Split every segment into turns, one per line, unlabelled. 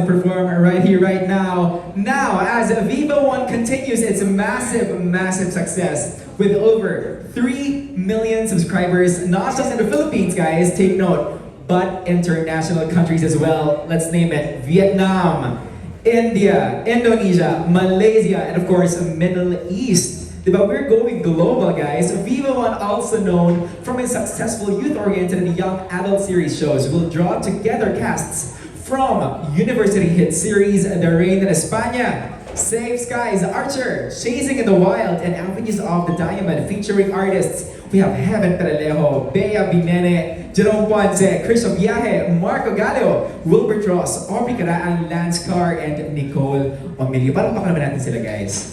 Perform right here, right now. Now, as Viva One continues its massive success with over 3 million subscribers, not just in the Philippines, guys, take note, but international countries as well. Let's name it Vietnam, India, Indonesia, Malaysia, and of course, Middle East. Diba? We're going global, guys. Viva One, also known from its successful youth-oriented and young adult series shows, will draw together casts from university hit series The Rain in España, Save Skies, Archer, Chasing in the Wild, and Avenues of the Diamond, featuring artists. We have Heaven Peralejo, Bea Binene, Jerome Ponce, Chris Obiaje, Marco Gallo, Wilbert Ross, Aubrey Caraan, Lance Carr, and Nicole Omilio. Parang baka naman natin sila, guys.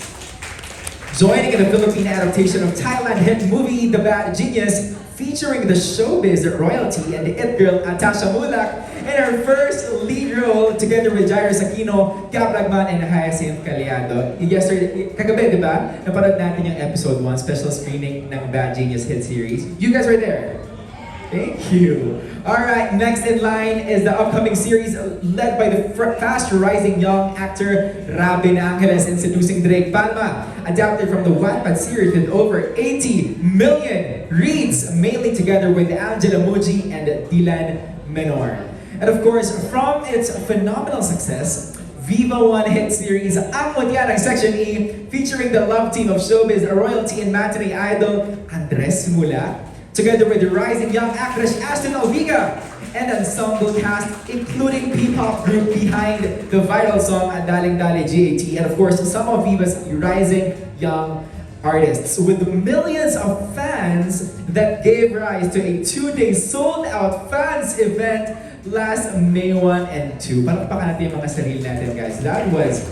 Joining in the Philippine adaptation of Thailand hit movie The Bad Genius, featuring the showbiz royalty and the it girl Atasha Mulak in her first lead role together with Jairo Sakino, Gab Lagman, and Hyacinth Caliado. Yesterday, kagabi, di ba? Napanood natin yung episode 1, special screening ng Bad Genius hit series. You guys were there. Thank you. Alright, next in line is the upcoming series led by the fast-rising young actor Robin Angeles in Seducing Drake Palma, adapted from the Wattpad series with over 80 million reads, mainly together with Angela Muji and Dylan Menor. And of course, from its phenomenal success, Viva One hit series Ang Mutya ng Section E, featuring the love team of showbiz royalty and matinee idol Andres Mula, together with the rising young actress Ashton Alviga, and ensemble cast including P-pop group behind the viral song Daling Dali GAT, and of course some of Viva's rising young artists, with millions of fans that gave rise to a 2-day sold-out fans event last May 1 and 2. Palakpakan natin yung mga sarili natin, guys. That was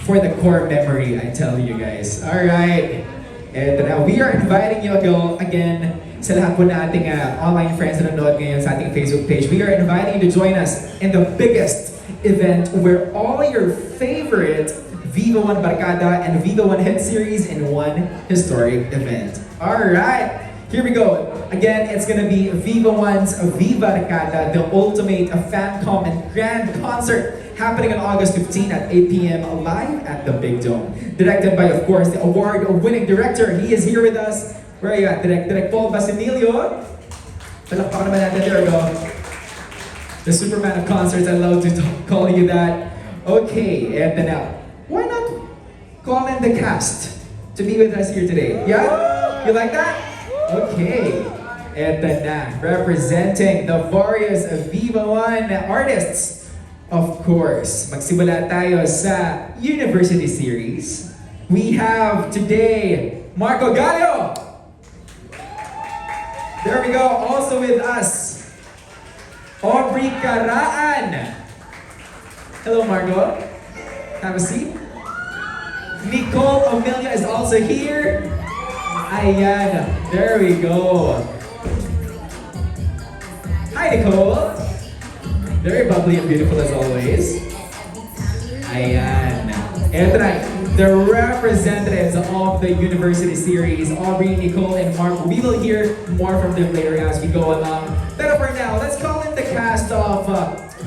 for the core memory, I tell you guys. Alright. And now, we are inviting you again sa lahat po na ating online friends na nanonood ngayon sa ating Facebook page. We are inviting you to join us in the biggest event where all your favorite Viva One Barkada and Viva One hit series in one historic event. Alright, here we go. Again, it's gonna be Viva One's Viva Barkada, the ultimate fan-com and grand concert, happening on August 15 at 8 p.m. live at the Big Dome. Directed by, of course, the award-winning director. He is here with us. Where are you at? Direct Paul Basilio. Palakpakan naman natin. There we go. The Superman of concerts. I love to call you that. Okay, and then now, why not call in the cast to be with us here today? Yeah? You like that? Okay. And then representing the various Viva One artists. Of course, magsimula tayo sa University Series. We have today Marco Gallo. There we go. Also with us, Aubrey Caraan. Hello, Marco. Have a seat. Nicole Omilio is also here. Ayan. There we go. Hi, Nicole. Very bubbly and beautiful as always. Ayan. And tonight, the representatives of the University Series, Aubrey, Nicole, and Mark. We will hear more from them later as we go along. But for now, let's call in the cast of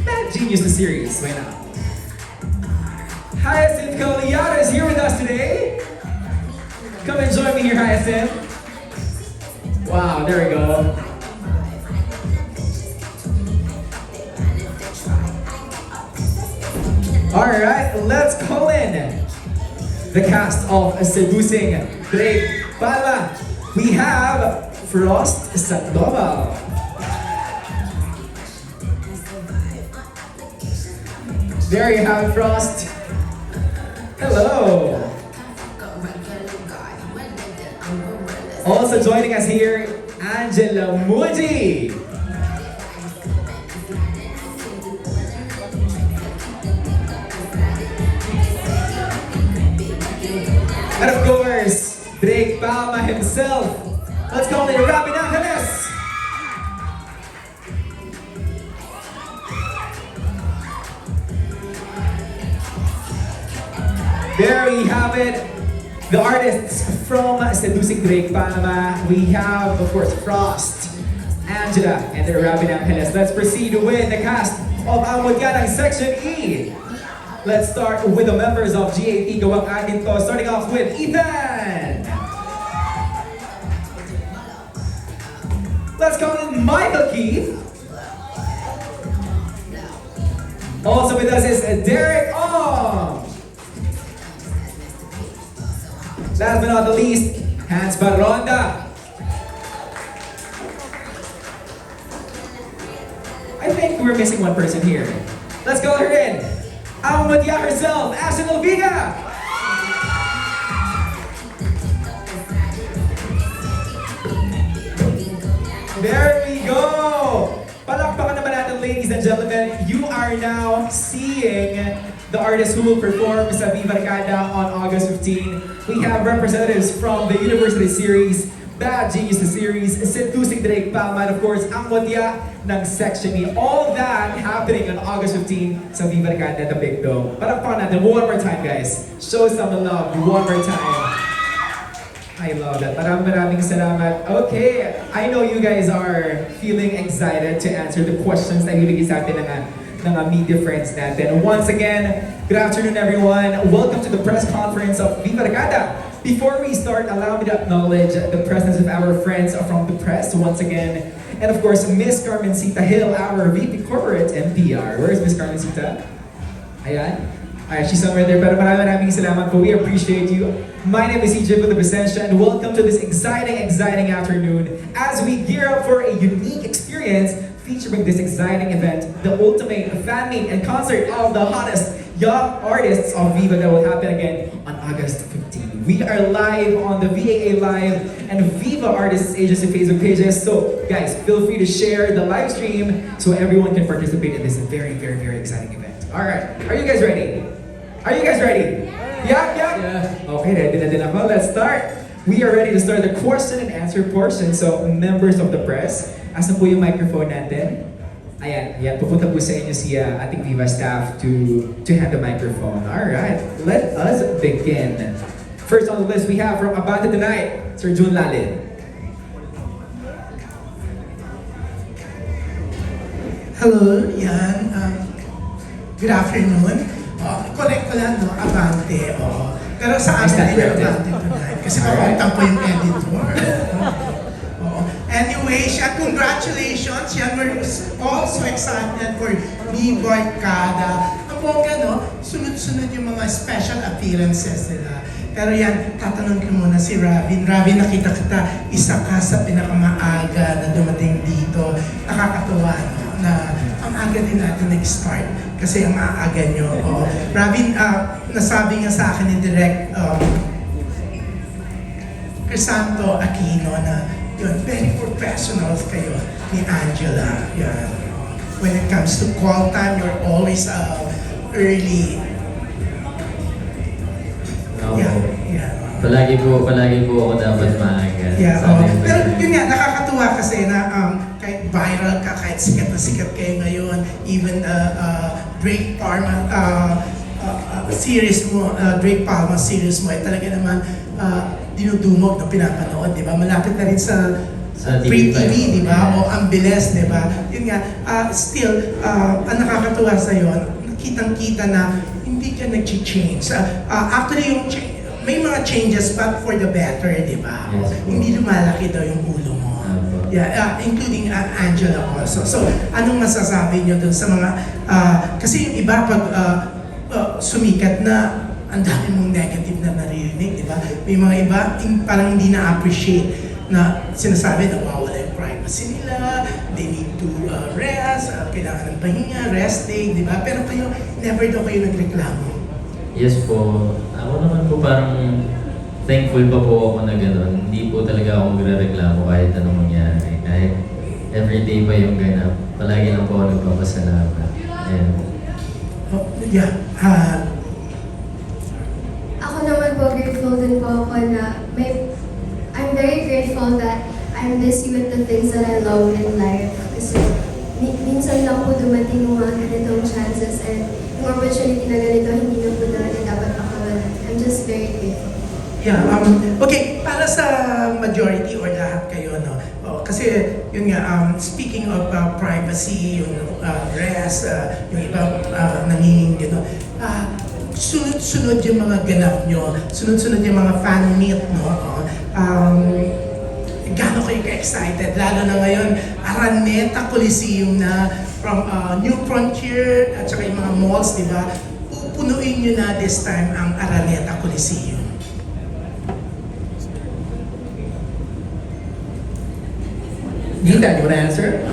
Bad Genius, the series. Right now. Hyacinth Caliado is here with us today. Come and join me here, Hyacinth. Wow, there we go. Alright, let's call in the cast of Seducing Drake Palma. We have Frost Sandoval. There you have Frost. Hello. Also joining us here, Angela Muji. And of course, Drake Palma himself. Let's call it Robin Angeles. There we have it. The artists from Seducing Drake Palma. We have, of course, Frost, Angela, and Robin Angeles. Let's proceed with the cast of Amodyanang Section E. Let's start with the members of GAT. Gawang atin to. Starting off with Ethan. Let's call in Michael Keith. Also with us is Derek Ong. Last but not the least, Hans Baronda. I think we're missing one person here. Let's call her in. Almadia herself, Ashton Olviga. There we go. Palakpakan naman natin, ladies and gentlemen. You are now seeing the artists who will perform sa Viva Arcada on August 15. We have representatives from the University Series, Bad Genius the Series, Setusig Drake Palma, and of course, ang Mutya ng Section E. All that happening on August 15 sa Viva Arcada, the Big Dome. Palakpakan natin one more time, guys. Show some love one more time. I love that. Maraming salamat. Okay, I know you guys are feeling excited to answer the questions na ibigay sa atin ng media friends natin. Once again, good afternoon everyone. Welcome to the press conference of Viva Arcada. Before we start, allow me to acknowledge the presence of our friends from the press once again. And of course, Miss Carmencita Hill, our VP Corporate and PR. Where is Miss Carmencita? Ayan. She's somewhere there, pero maraming salamat po. We appreciate you. My name is EJ Villavicencio and welcome to this exciting afternoon as we gear up for a unique experience featuring this exciting event, the ultimate fan meet and concert of the hottest young artists of Viva that will happen again on August 15. We are live on the VAA Live and Viva Artists Agency Facebook pages, so guys, feel free to share the live stream so everyone can participate in this very exciting event. Alright, are you guys ready? Are you guys ready? Yeah. Okay, ready na din ako. Let's start. We are ready to start the question and answer portion. So, members of the press, asan po yung microphone natin? Ayan, pupunta po sa inyo si ating Viva staff to hand the microphone. Alright, let us begin. First on the list, we have from Abante Tonight, Sir Jun Lalin.
Hello, yan. Good afternoon. Correct ko lang, no? Abante. Pero sa amin din Abante Tonight. Kasi papuntang po yung editor. Anyway, congratulations. Yan, we're also excited for Viva Arcada. Ang bongga, no? Sunod-sunod yung mga special appearances nila. Pero yan, tatanong ko muna si Ravin. Ravin, nakita kita, isa ka sa pinakamaaga na dumating dito. Nakakatuwa, no? Na ang aga din natin nag-start kasi ang maaga nyo. Ravin, nasabi nga sa akin ni Direk Crisanto Aquino na yun, very professionals kayo ni Angela. Yan. When it comes to call time, you're always early. Yeah.
Palagi po ako dapat maaga.
Yeah, pero yun nga, nakakatuwa kasi na kahit viral ka, kahit sikat na sikat kayo ngayon, even Drake Palma series mo, Drake Palma series mo, ay talaga naman dinudumog na pinapanood, di ba? Malapit na rin sa Free TV, di ba? O ang bilis, di ba? Yun nga, still, ang nakakatuwa sa'yo, kitang-kita na hindi ka nag-change. Actually, yung may mga changes but for the better, di ba?
Yes,
hindi lumalaki daw yung ulo mo. Yeah, including Angela also. So, anong masasabi niyo dun sa mga, kasi yung iba pag sumikat na, ang dami mong negative na naririnig, di ba? May mga iba, parang hindi na-appreciate na sinasabi na wawala yung privacy nila, they need to rest, kailangan ng pahinga, rest day, di ba? Pero kayo, never daw kayo nagreklamo.
Yes po. Ako naman po parang thankful pa po ako na gano'n. Hindi po talaga ako magre-reklamo kahit anong mangyari. Kahit everyday pa yung ganap. Palagi lang po ako nagpapasalamat. And
Yeah.
Ako naman po, grateful din po ako na I'm very grateful that I'm busy with the things that I love in life. Kasi minsan lang po dumating yung mga ganitong chances and yung opportunity na ganito, hindi na po talaga dapat makawalan. I'm just very grateful.
Yeah, okay, para sa majority or lahat kayo, no? Kasi yun nga, speaking of privacy, yung rest, yung iba nangingin gano'n, sunod-sunod yung mga ganap nyo, sunod-sunod yung mga fan meet, no? Gano'n kayo ka-excited, lalo na ngayon, Araneta Coliseum na from New Frontier at saka yung mga malls, di ba? Pupunuin nyo na this time ang Araneta Coliseum.
Nita, you wanna answer?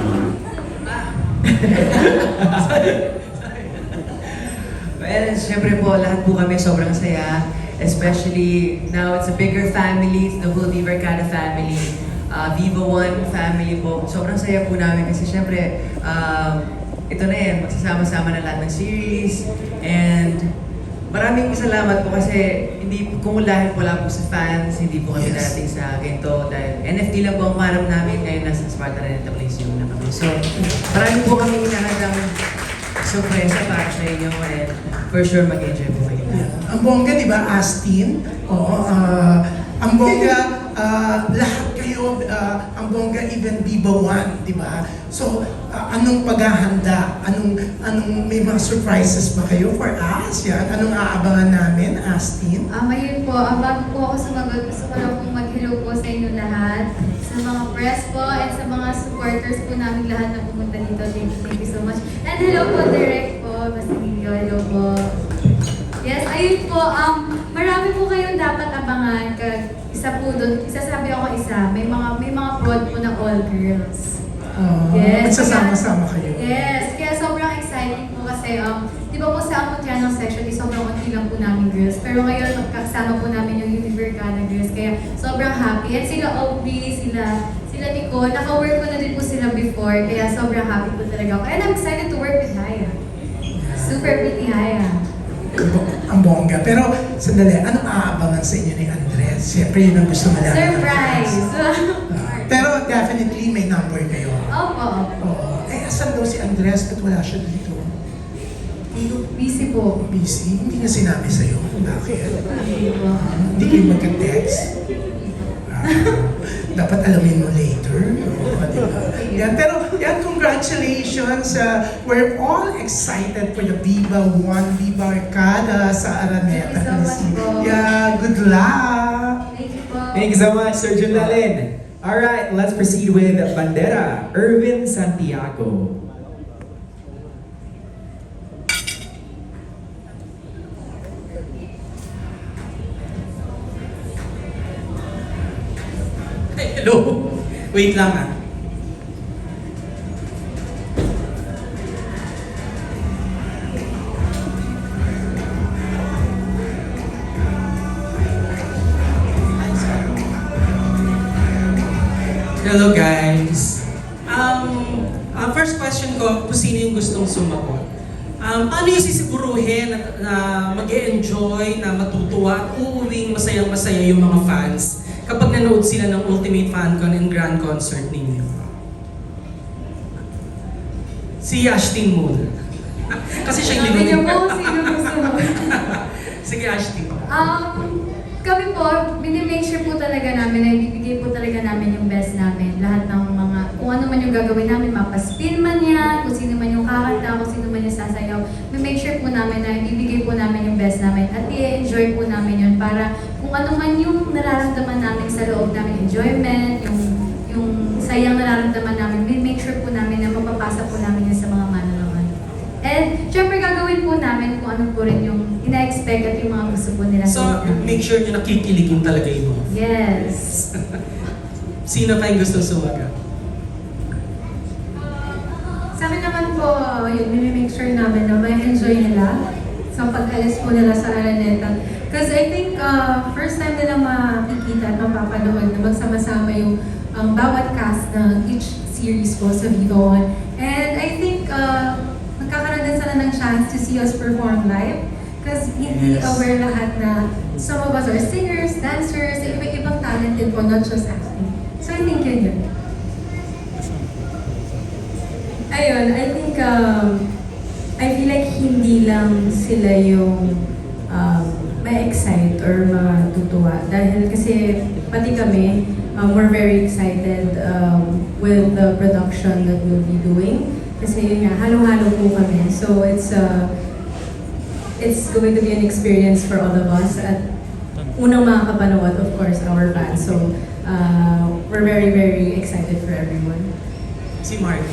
Well, syempre po, lahat po kami sobrang saya. Especially now it's a bigger family, it's the whole Viva Arcada family. Viva One family po. Sobrang saya po namin kasi syempre, ito na yan, magsasama-sama na lahat ng series. And maraming salamat po kasi kung dahil wala po sa fans, hindi po kami
Yes.
darating sa ganito. Dahil NFT lang po ang pangarap namin, ngayon nasa Sparta Araneta Coliseum na kami. So, marami po kami hinahandang surpresa para sa inyo and for sure mag-enjoy po kayo.
Ang bongga, di ba, Astin? Oo, ang bongga, lahat kayo, ang bongga even Viva One, di ba? So, anong paghahanda? Anong may mga surprises ba kayo for us? Yan, anong aabangan namin, Astin?
Ayun po, bago po ako sumagot, gusto ko lang pong mag-hello po sa inyo lahat. Sa mga press po and sa mga supporters po namin lahat na pumunta dito. Thank you so much. And hello po, Direk po, Basilio, hello po. Yes, ayun po, marami po kayong dapat abangan. Isa po doon, isasabi ako isa, may mga prod po na all girls. Yes.
Magsasama-sama kayo.
Yes, kaya sobrang exciting po kasi, di ba po sa Amotianong section, sobrang unti lang po namin girls. Pero ngayon, magkasama po namin yung Univercana girls, kaya sobrang happy. At sila Aubrey, sila Nicole, naka-work ko na din po sila before, kaya sobrang happy po talaga ako. And I'm excited to work with Haya. Super pretty Haya.
Ang bongga. Pero, sandali, anong aabangan sa inyo ni Andres? Siyempre, yun ang gusto malaman. ng
Surprise!
fans. Pero definitely may number kayo.
Opo.
Oo. Asan daw si Andres at wala siya dito?
Busy po.
Busy? Hindi niya sinabi sa'yo. Bakit? Hindi kayo magka-text? Dapat alamin mo later. Diba? Yan, pero yan, congratulations. We're all excited for the Viva One, Viva Arcada sa Araneta.
Thank you so much po.
Yeah, good luck!
Thank you po.
Thank you so much, Sir Junalin. All right, let's proceed with Bandera, Irvin Santiago.
Hello? Wait lang ah. Hello guys. First question ko, kung sino yung gustong sumagot? Paano yung sisiguruhin na mag-e-enjoy, na matutuwa at uuwing masayang-masaya yung mga fans kapag nanood sila ng Ultimate FanCon and Grand Concert ninyo? Si Ashtin muna. Kasi siya yung
Sabi niyo
linunin.
po, sino gusto mo?
Sige, Ashtin.
Kami po, minimake sure po talaga namin na ibibigay po talaga namin yung best namin. Lahat ng mga, kung ano man yung gagawin namin, mapaspin man yan, kung sino man yung kakanta, kung sino man yung sasayaw, make sure po namin na ibibigay po namin yung best namin at i-enjoy po namin yun para kung ano man yung nararamdaman namin sa loob namin, enjoyment, yung sayang nararamdaman namin, make sure po namin na mapapasa po namin yun sa mga manonood. And syempre gagawin po namin kung ano po rin yung ina-expect at yung mga gusto po nila.
So, make sure nyo nakikiligin talaga yung mga.
Yes.
Sino pa yung gusto sumagot?
Sa akin naman po, yun, make sure namin na may enjoy nila sa pag-alis po nila sa Araneta. Because I think first time nila makikita at mapapanood na magsama-sama yung bawat cast ng each series po sa Viva One. And I think magkakaroon din sila ng chance to see us perform live. Because hindi
Yes.
aware lahat na some of us are singers, dancers, iba-ibang talent din po, not just acting. So I think yun. Ayun, I think, I feel like hindi lang sila yung ma-excite or matutuwa. Dahil kasi pati kami, we're very excited with the production that we'll be doing. Kasi yun nga, halo-halo po kami. So it's going to be an experience for all of us. At unang makakapanood, of course, our fans. So we're very, very excited for everyone.
Si Mark.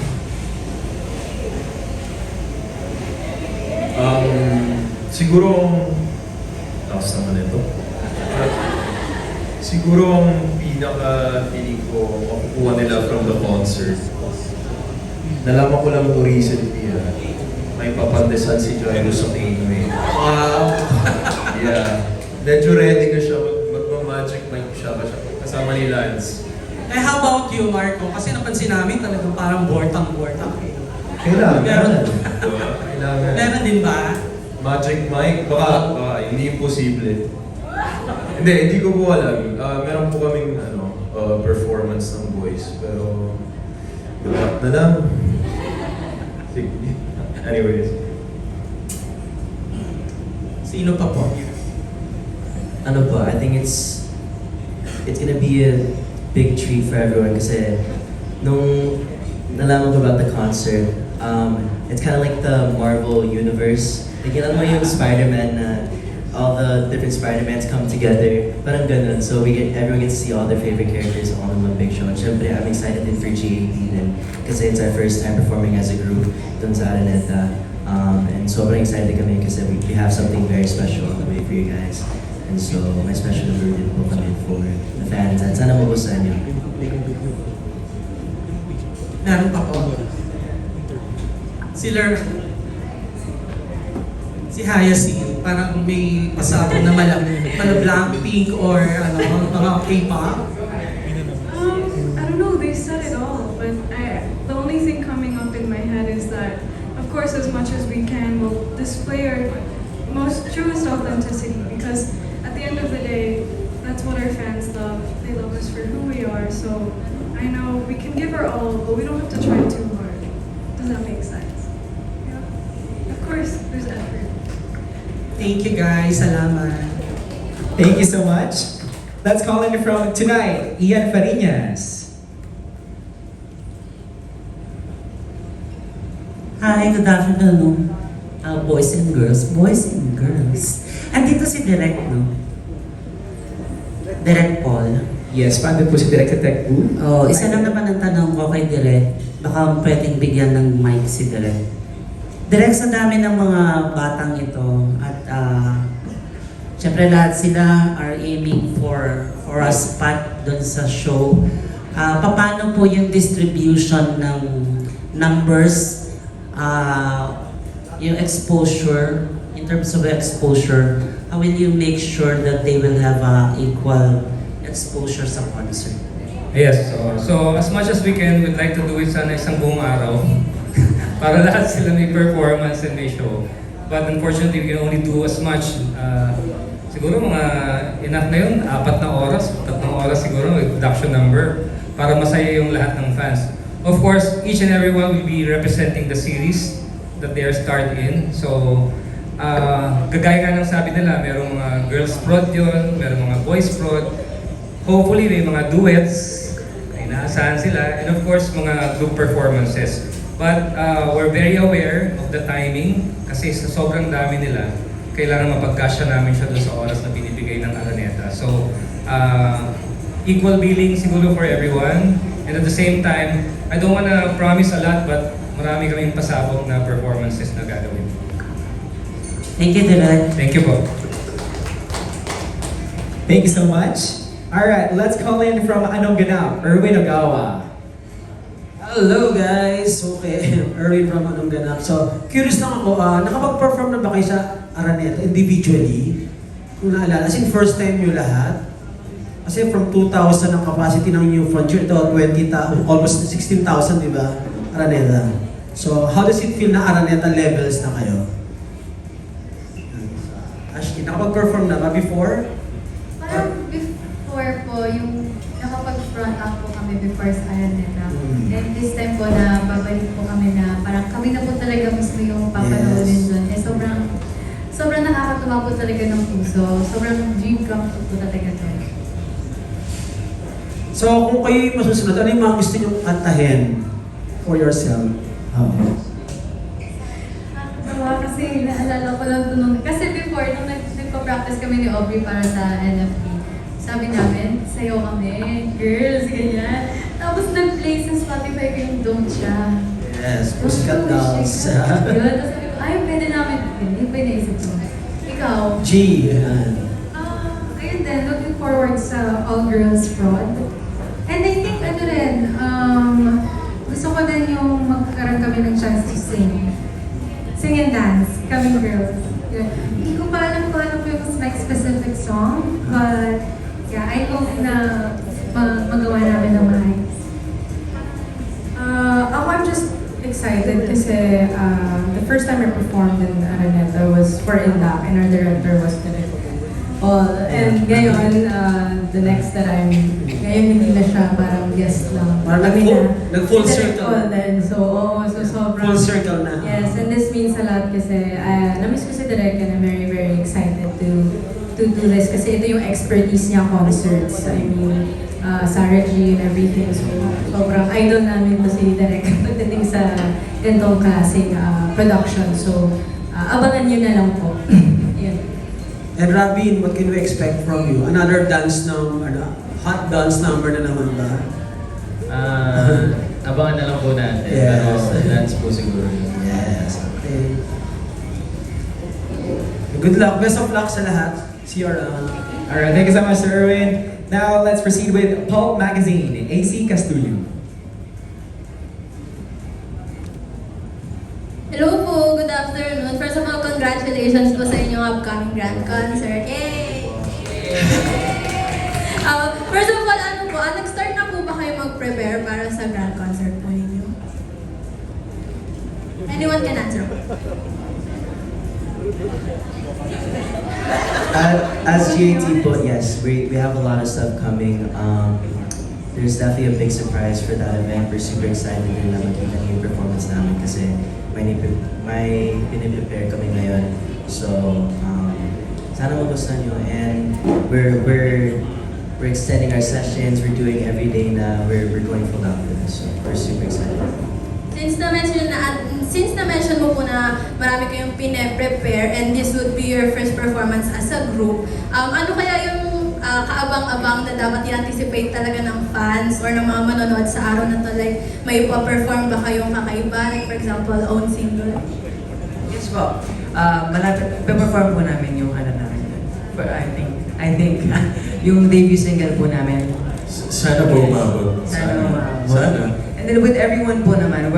Siguro, lakas naman ito. Siguro ang pinaka-feeling ko makukuha nila from the concert. Nalaman ko lang ito recently, may papandesan si Jairo sa Kingway.
Wow.
Yeah. Medyo ready ka siya, magmamagic mic siya kasama ni Lance.
Eh, how about you, Marco? Kasi napansin namin talagang parang bortang-bortang.
Kailangan.
Meron.
Kailangan.
Meron din ba?
Magic mic? Baka hindi imposible. Hindi ko po alam. Meron po kaming performance ng voice. Pero, good luck na lang. Sige. Anyways.
Sino pa po?
Ano po, I think it's gonna be a big treat for everyone kasi nung nalaman ko about the concert, it's kind of like the Marvel universe. Like, alam mo yung Spider-Man na all the different Spider-Mans come together. Parang ganun. So everyone gets to see all their favorite characters all in one big show. And syempre, I'm excited din for G18 and kasi it's our first time performing as a group dun sa Araneta. And sobrang excited kami kasi we have something very special on the way for you guys. And so, may special number din po kami for the fans. At sana magustuhan niyo.
Meron pa po. Si Hyacinth, parang may pasabog na Blackpink or mga K-pop.
I don't know, they said it all, but the only thing coming up in my head is that, of course, as much as we can, we'll display our most truest authenticity because at the end of the day, that's what our fans love. They love us for who we are, so I know we can give our all, but we don't have to try too hard. Does that make sense? Yeah. Of course, there's effort.
Thank you guys, salamat.
Thank you so much. Let's call in from tonight, Ian Fariñas.
Hi, good afternoon, boys and girls. Boys and girls. Andito si Direk, no? Direk Paul.
Yes, paano po si Direk Tech Boo?
Oh, isa lang naman ang tanong ko kay Direk. Baka pwedeng bigyan ng mic si Direk. Direk, sa dami ng mga batang ito at syempre lahat sila are aiming for a spot dun sa show. Paano po yung distribution ng numbers, yung exposure, in terms of exposure, how will you make sure that they will have equal exposure sa concert?
Yes, so as much as we can, we'd like to do it sana isang buong araw para lahat sila may performance and may show. But unfortunately, we can only do as much. Siguro mga enough na yun, 4 na oras, 3 oras siguro with production number para masaya yung lahat ng fans. Of course, each and every one will be representing the series that they are starred in. So, gagaya nga ng sabi nila, merong mga girls prod yun, merong mga boys prod. Hopefully, may mga duets, ay naasahan sila, and of course, mga group performances. But we're very aware of the timing kasi sa sobrang dami nila, kailangan mapagkasya namin siya doon sa oras na binibigay ng Araneta. So, equal billing siguro for everyone. And at the same time, I don't wanna promise a lot, but marami kaming pasabog na performances na gagawin.
Thank you, Direk.
Thank you po.
Thank you so much. Alright, let's call in from Anong Ganap, Erwin Ogawa.
Hello guys! Okay, Erwin from Anong Ganap. So, curious lang ako, nakapag-perform na ba kayo sa Araneta individually? Kung naalala, as in first time nyo lahat? Kasi from 2,000 ang capacity ng New Frontier to 20,000, almost 16,000, di ba? Araneta. So, how does it feel na Araneta levels na kayo? Ashley, nakapag-perform na ba before?
Parang before po, yung nakapag-front up po kami before sa Araneta. And this time po na babalik po kami na parang kami na po talaga mismo yung papanoodin doon. Eh sobrang nakakatuwa po talaga ng puso. Sobrang dream come true po talaga doon.
So So kung kayo yung masusunod, ano yung mga gusto nyong kantahin for yourself?
Kasi naalala ko lang nung, kasi before, nung nagpa-practice kami ni Aubrey para sa NFP, sabi namin, sayo kami, girls, ganyan. Tapos nag-play sa Spotify ko yung Don't siya.
Yes, Pussycat Dolls.
Yun, tapos sabi ko, ay, pwede namin, hindi pa naisip ko. Ikaw?
G. Yan.
Ayun din, looking forward sa all-girls prod. And I think, ano rin, gusto ko din yung magkaroon kami ng chance to sing. Sing and dance, kaming girls. Yun. Hindi ko pa alam kung ano po yung like specific song, but yeah, I hope na magawa namin ng maayos.
Ako, I'm just excited kasi the first time I performed in Araneta was for Indak and our director was Direk Paul. And ngayon, the next that ngayon hindi na siya parang guest lang.
Parang nag-full circle.
Paul din. So sobrang...
Full circle na.
Yes, and this means a lot kasi na-miss ko si Direk and I'm very, very excited to do this kasi ito yung expertise niya, concerts. I mean, Sarah G and everything. So, sobrang idol namin to si Direk pagdating sa ganitong klaseng production. So, abangan nyo na lang po. Yun.
And Rabin, what can we expect from you? Another dance hot dance number na naman ba?
Abangan na lang po natin.
Yes.
Pero dance po siguro.
Yes, okay. Good luck. Best of luck sa lahat. See you around.
Alright, thank you so much, Sir Erwin. Now let's proceed with Pulp Magazine, AC Castullo.
Hello po, good afternoon. First of all, congratulations po sa inyong upcoming grand concert. Yay! First of all, nag-start na po ba kayo mag-prepare para sa grand concert po ninyo? Anyone can answer po.
As GAT po, yes, we have a lot of stuff coming. There's definitely a big surprise for that event. We're super excited na makita niyo yung performance namin kasi may piniprepare kami ngayon. So, sana magustuhan nyo. And we're extending our sessions. We're doing every day na we're going full out for this. So, we're super excited.
Since na-mention mo po na marami kayong pine-prepare and this would be your first performance as a group, ano kaya yung kaabang-abang na dapat i-anticipate talaga ng fans or ng mga manonood sa araw na to? Like, may ipa-perform ba kayong kakaiba? Like, for example, own single?
Yes po. Malapit, pe-perform po namin yung namin. But I think yung debut single po namin.
Sana po umabot.
Sana umabot.
Sana.
And then with everyone po naman,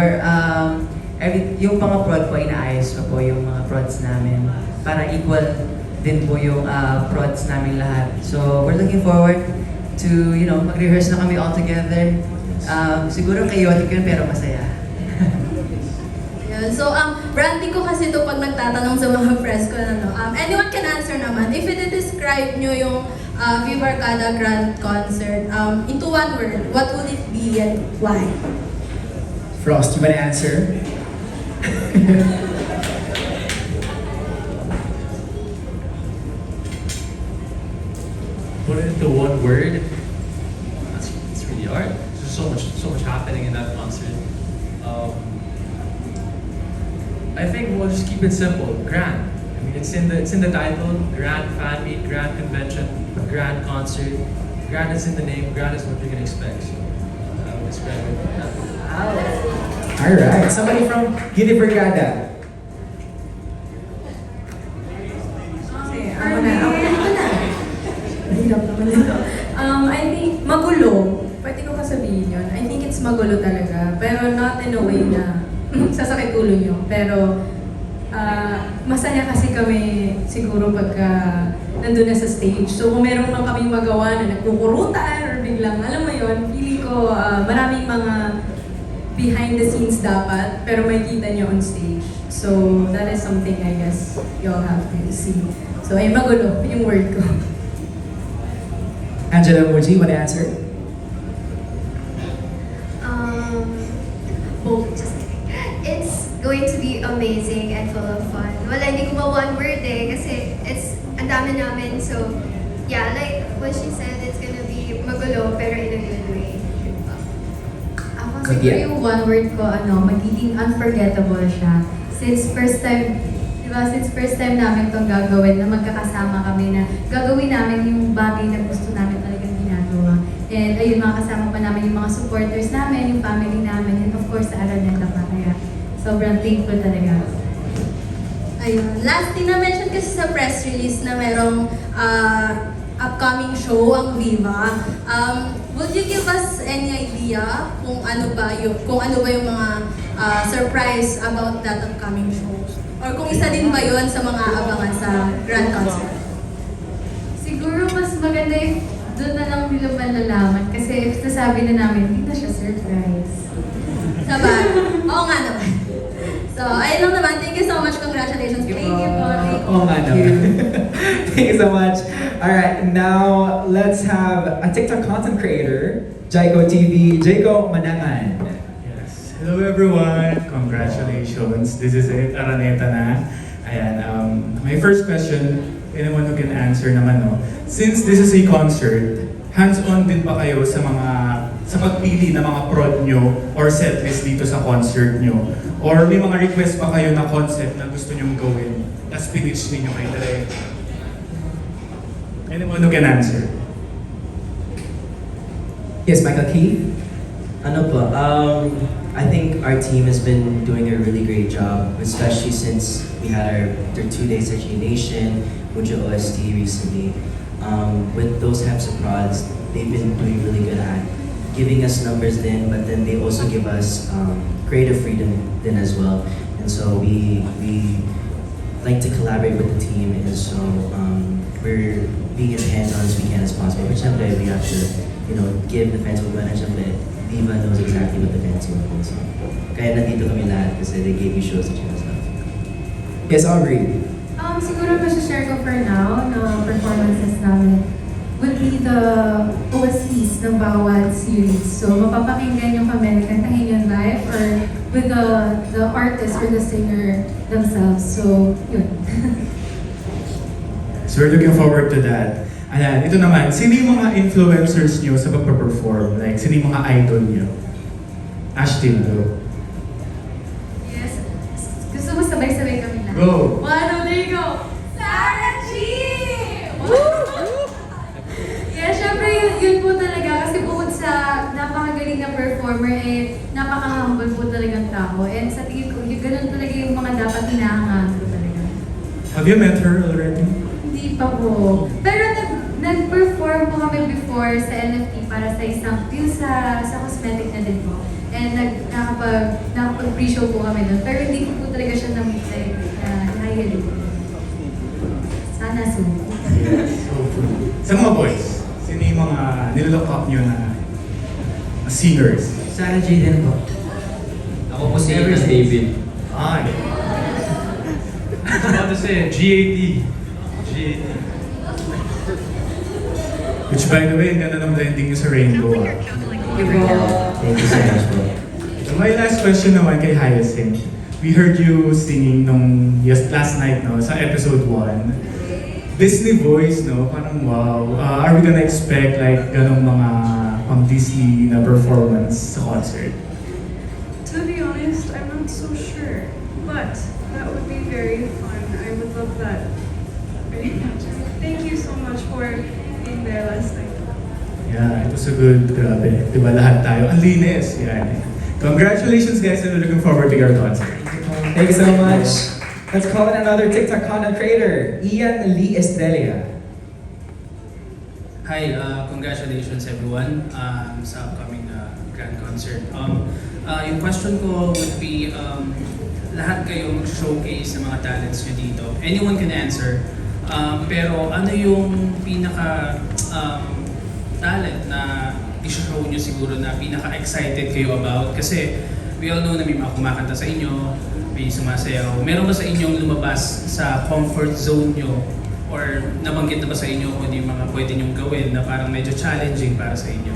yung mga prod po, inaayos ko po yung mga prods namin para equal din po yung prods namin lahat. So we're looking forward to, mag-rehearse na kami all together. Siguro chaotic yun pero masaya.
So, branding ko kasi ito pag nagtatanong sa mga press ko anyone can answer naman. If i-describe nyo yung Viva Arcada Grand Concert into one word, what would it be and why?
Frost, you wanna answer?
Put it into one word. It's really hard. There's so much happening in that concert. I think we'll just keep it simple. Grand. I mean, it's in the title. Grand fan meet, grand convention, grand concert. Grand is in the name. Grand is what you can expect. So I would describe it like that.
Alright, somebody from Univergada.
Ako na. Mahirap naman ito. I think magulo. Pwede ko kasabihin yun. I think it's magulo talaga. Pero not in a way na sasakit ulo nyo. Pero masaya kasi kami siguro pagka nandun na sa stage. So kung meron man kaming magawa na nagkukurutan or biglang, alam mo yun, feeling ko maraming mga behind the scenes dapat, pero may kita nyo on stage. So that is something I guess you'll have to see. So ay magulo yung word ko.
Angela Muji, wanna answer?
It's going to be amazing and full of fun. Wala, hindi ko ma one word kasi ang dami namin. So, Yeah, like what she said, it's gonna be magulo pero in a good way.
Ako
But
siguro
yeah.
yung one word ko, magiging unforgettable siya. Since first time, di ba, since first time namin itong gagawin, na magkakasama kami na gagawin namin yung bagay na gusto namin talagang ginagawa. And ayun, makakasama pa namin yung mga supporters namin, yung family namin, and of course sa Araneta pa. Kaya sobrang thankful talaga.
Ayun. Last thing na-mention kasi sa press release na merong upcoming show ang Viva. Would you give us any idea kung ano ba yung mga surprise about that upcoming show? Or kung isa din ba yun sa mga abangan sa grand concert?
Siguro mas maganda if doon na lang nila malalaman kasi if nasabi na namin, hindi na siya surprise.
Sabay? Oo nga naman. So, ayun lang naman. Thank you so much. Congratulations. Thank you po.
Oh, man. Thank you so much. All right, now let's have a TikTok content creator, Jaiko TV, Jaiko Manangan.
Yes. Hello everyone. Congratulations. This is it. Araneta na. Ayan. My first question, anyone who can answer naman, no? Since this is a concert, hands-on din ba kayo sa pagpili ng mga prod nyo or setlist dito sa concert nyo? Or may mga request pa kayo na concept na gusto nyong gawin? Tapos pinitch ninyo kay Direk? Anyone who can answer?
Yes, Michael Key.
Ano po, I think our team has been doing a really great job, especially since we had our 2 days at G Nation, Mujo OST recently. With those types of prods, they've been doing really good at giving us numbers then, but then they also give us creative freedom then as well. And so we like to collaborate with the team, and so we're being as hands-on as we can as possible. But syempre, we have to, give the fans what we want. And syempre, Viva knows exactly what the fans want. So, kaya nandito kami lahat kasi they gave you shows that you have stuff.
Yes, Aubrey.
Siguro share ko for now na performances namin would be the OSTs ng bawat series. So, mapapakinggan yung kami, kantahin yung live or with the artist or the singer themselves. So, yun.
So we're looking forward to that. Ayan, ito naman, sino yung mga influencers nyo sa pagpa-perform? Like, sino yung mga idol nyo? Ashton, go.
Yes. Gusto mo sabay-sabay kami lahat?
Go!
1, 2, 3, go! Sarah G! Yeah, syempre yun po talaga kasi bukod sa napakagaling na performer, napaka-humble po talagang tao. And sa tingin ko, ganun talaga yung mga dapat hinahangaan ko talaga.
Have you met her already?
Hindi pa po. Pero nag-perform po kami before sa NFT para sa yung sa cosmetic na din po. And nakapag-pre-show po kami doon. Pero hindi ko po talaga siya na-meet na highlight. Sana soon.
Sa mga boys, sino yung mga nilook up nyo na singers?
Sarah J din po.
Ako po si David.
Ay.
I was about to say, GAT.
Which by the way, ganda ng blending nyo sa Rainbow.
Thank you so much, bro.
So my last question naman kay Hyacinth. We heard you singing last night, no, sa episode 1. Disney voice, no? Parang wow. Are we gonna expect like ganong mga Disney na performance sa concert?
To be honest, I'm not so sure. But that would be very fun. I would love that very much. Thank you so much for being there last night.
Yeah, it was a good, grabe. Diba lahat tayo? Ang linis. Yan. Congratulations guys, and we're looking forward to your concert.
Thank you so much. Let's call in another TikTok content creator, Ian Lee Estrella.
Hi, congratulations everyone sa upcoming grand concert. Yung question ko would be, lahat kayo mag-showcase ng mga talents nyo dito. Anyone can answer. Pero ano yung pinaka talent na i-show nyo siguro na pinaka-excited kayo about? Kasi we all know na may mga kumakanta sa inyo, may sumasayaw. Meron ba sa inyong lumabas sa comfort zone nyo? Or nabanggit na ba sa inyo kung yung mga pwede nyong gawin na parang medyo challenging para sa inyo?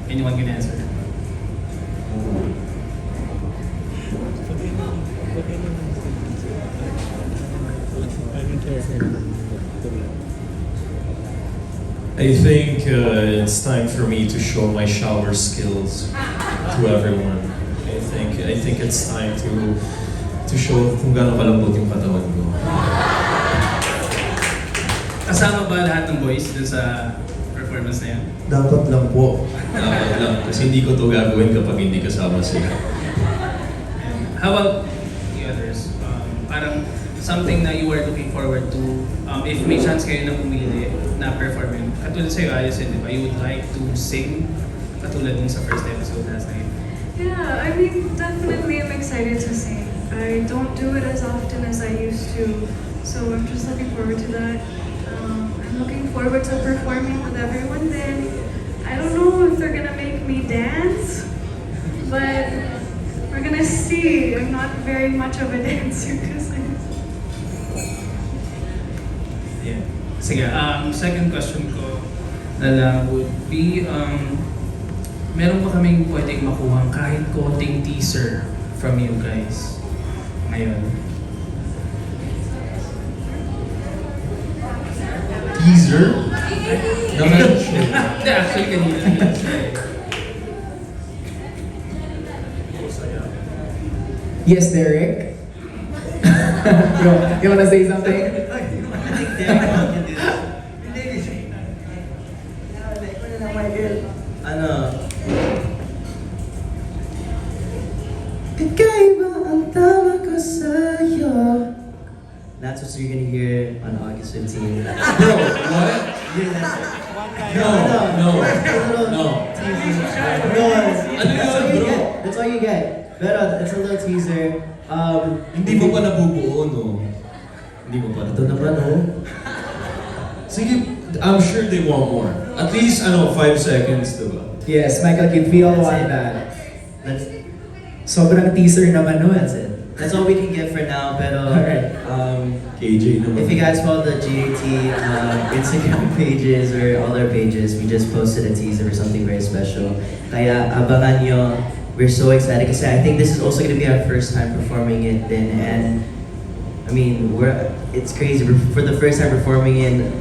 Anyone can answer?
I think it's time for me to show my shower skills to everyone. I think it's time to show kung gaano kalambot yung katawan ko.
Kasama ba lahat ng boys dun sa performance na yan?
Dapat lang po. Dapat lang. Kasi hindi ko to gagawin kapag hindi kasama sila.
How about the others? Parang something na you are looking forward to, if may chance kayo na pumili na performance. Katulad sa'yo, Ayos, di ba? You would like to sing katulad dun sa first episode last night.
Yeah, I mean, definitely I'm excited to sing. I don't do it as often as I used to, so I'm just looking forward to that. I'm looking forward to performing with everyone then. I don't know if they're gonna make me dance, but we're gonna see. I'm not very much of a dancer because
Yeah. Sige, second question ko na lang would be, meron pa kaming pwedeng makuhang kahit konting teaser from you guys ngayon.
Teaser?
Hindi, actually kanina.
Yes, Derek? you wanna say something?
Ano? Kakaiba ang tama ko sa'yo. That's what you're gonna hear on August 15th.
Bro, what? No.
That's all you get. Pero it's a little teaser.
Hindi mo pa nabubuo, no? Hindi mo pa.
Ito naman, oh.
Sige, I'm sure they want more. At least, 5 seconds, diba?
Yes, Michael Kidd, we all
That's
want
it.
that.
That's,
Sobrang teaser naman nun.
that's it. That's all we can get for now. Pero,
Alright.
KJ naman.
if you guys follow the GAT Instagram pages or all our pages, we just posted a teaser for something very special. Kaya abangan nyo. We're so excited kasi I think this is also going to be our first time performing it then, and I mean, it's crazy. For the first time we're performing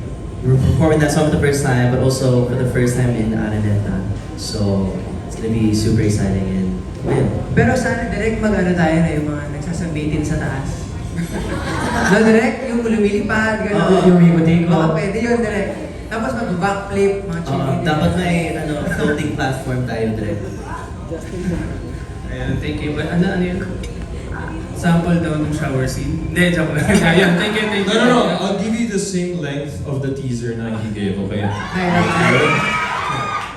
that song for the first time, but also for the first time in Araneta. So it's gonna be super exciting and yeah.
Pero sana direct mag-ano tayo na yung mga nagsasabitin sa taas. No, direct, yung lumilipad, gano'n.
Yung ikot-ikot.
Baka pwede yun, direct. Tapos mag-backflip, mga cheerleader.
Dapat may floating platform tayo direct.
Ayan, thank you. But ano yun? Sample daw ng shower scene. Hindi, joke lang. Ayan, thank you.
No. I'll give you the same length of the teaser na he gave, okay?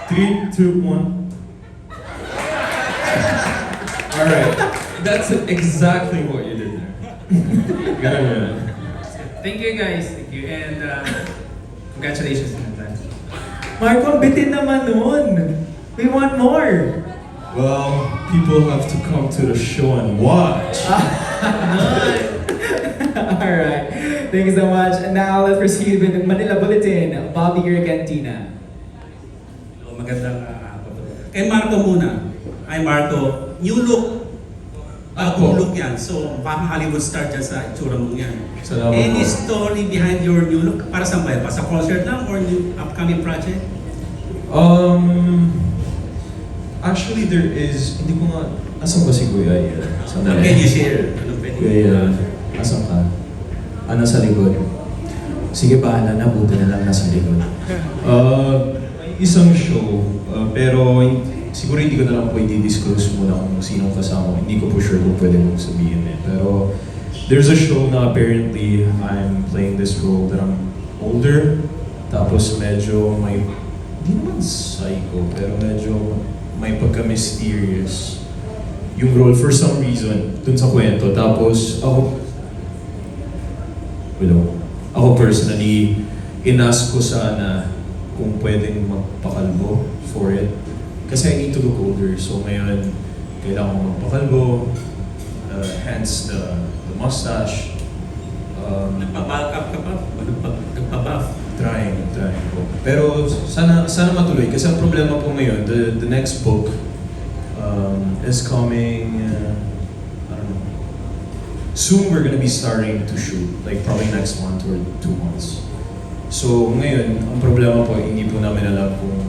3, 2, 1. Alright. That's exactly what you did there. Ganun.
Thank you guys. Thank you. And congratulations in advance.
Marco, bitin naman nun. We want more.
Well, people have to come to the show and watch.
Alright. Thank you so much. And now let's proceed with the Manila Bulletin. Bobby Argentina.
Magandang hapon. Kay Marco muna. Hi Marco, new look. Bagong look yan. So, parang Hollywood star dyan sa itsura mong yan.
Salamat
Any
po.
story behind your new look? Para saan ba yan? Para sa concert lang or new upcoming project?
Actually, there is, hindi ko nga, asan ba si Kuya Ian?
What can you share? Ano pwede?
Kuya Ian, asan ka? Nasa likod. Sige, bahala na, buti na lang nasa likod. May isang show, pero siguro hindi ko na lang po i-disclose muna kung sinong kasama. Hindi ko po sure kung pwede mong sabihin eh. Pero there's a show na apparently I'm playing this role that I'm older, tapos medyo may, hindi naman psycho, pero medyo may pagka-mysterious yung role for some reason dun sa kwento. Tapos ako personally, inask ko sana kung pwedeng magpakalbo for it. Kasi I need to look older. So ngayon, kailangan ko magpakalbo, hence the mustache.
Nagpa-bulk up ka pa? Nagpa-buff?
Trying po. Pero sana matuloy kasi ang problema po ngayon, the next book is coming, I don't know. Soon we're gonna be starting to shoot, like probably next month or 2 months. So ngayon, ang problema po, hindi po namin alam kung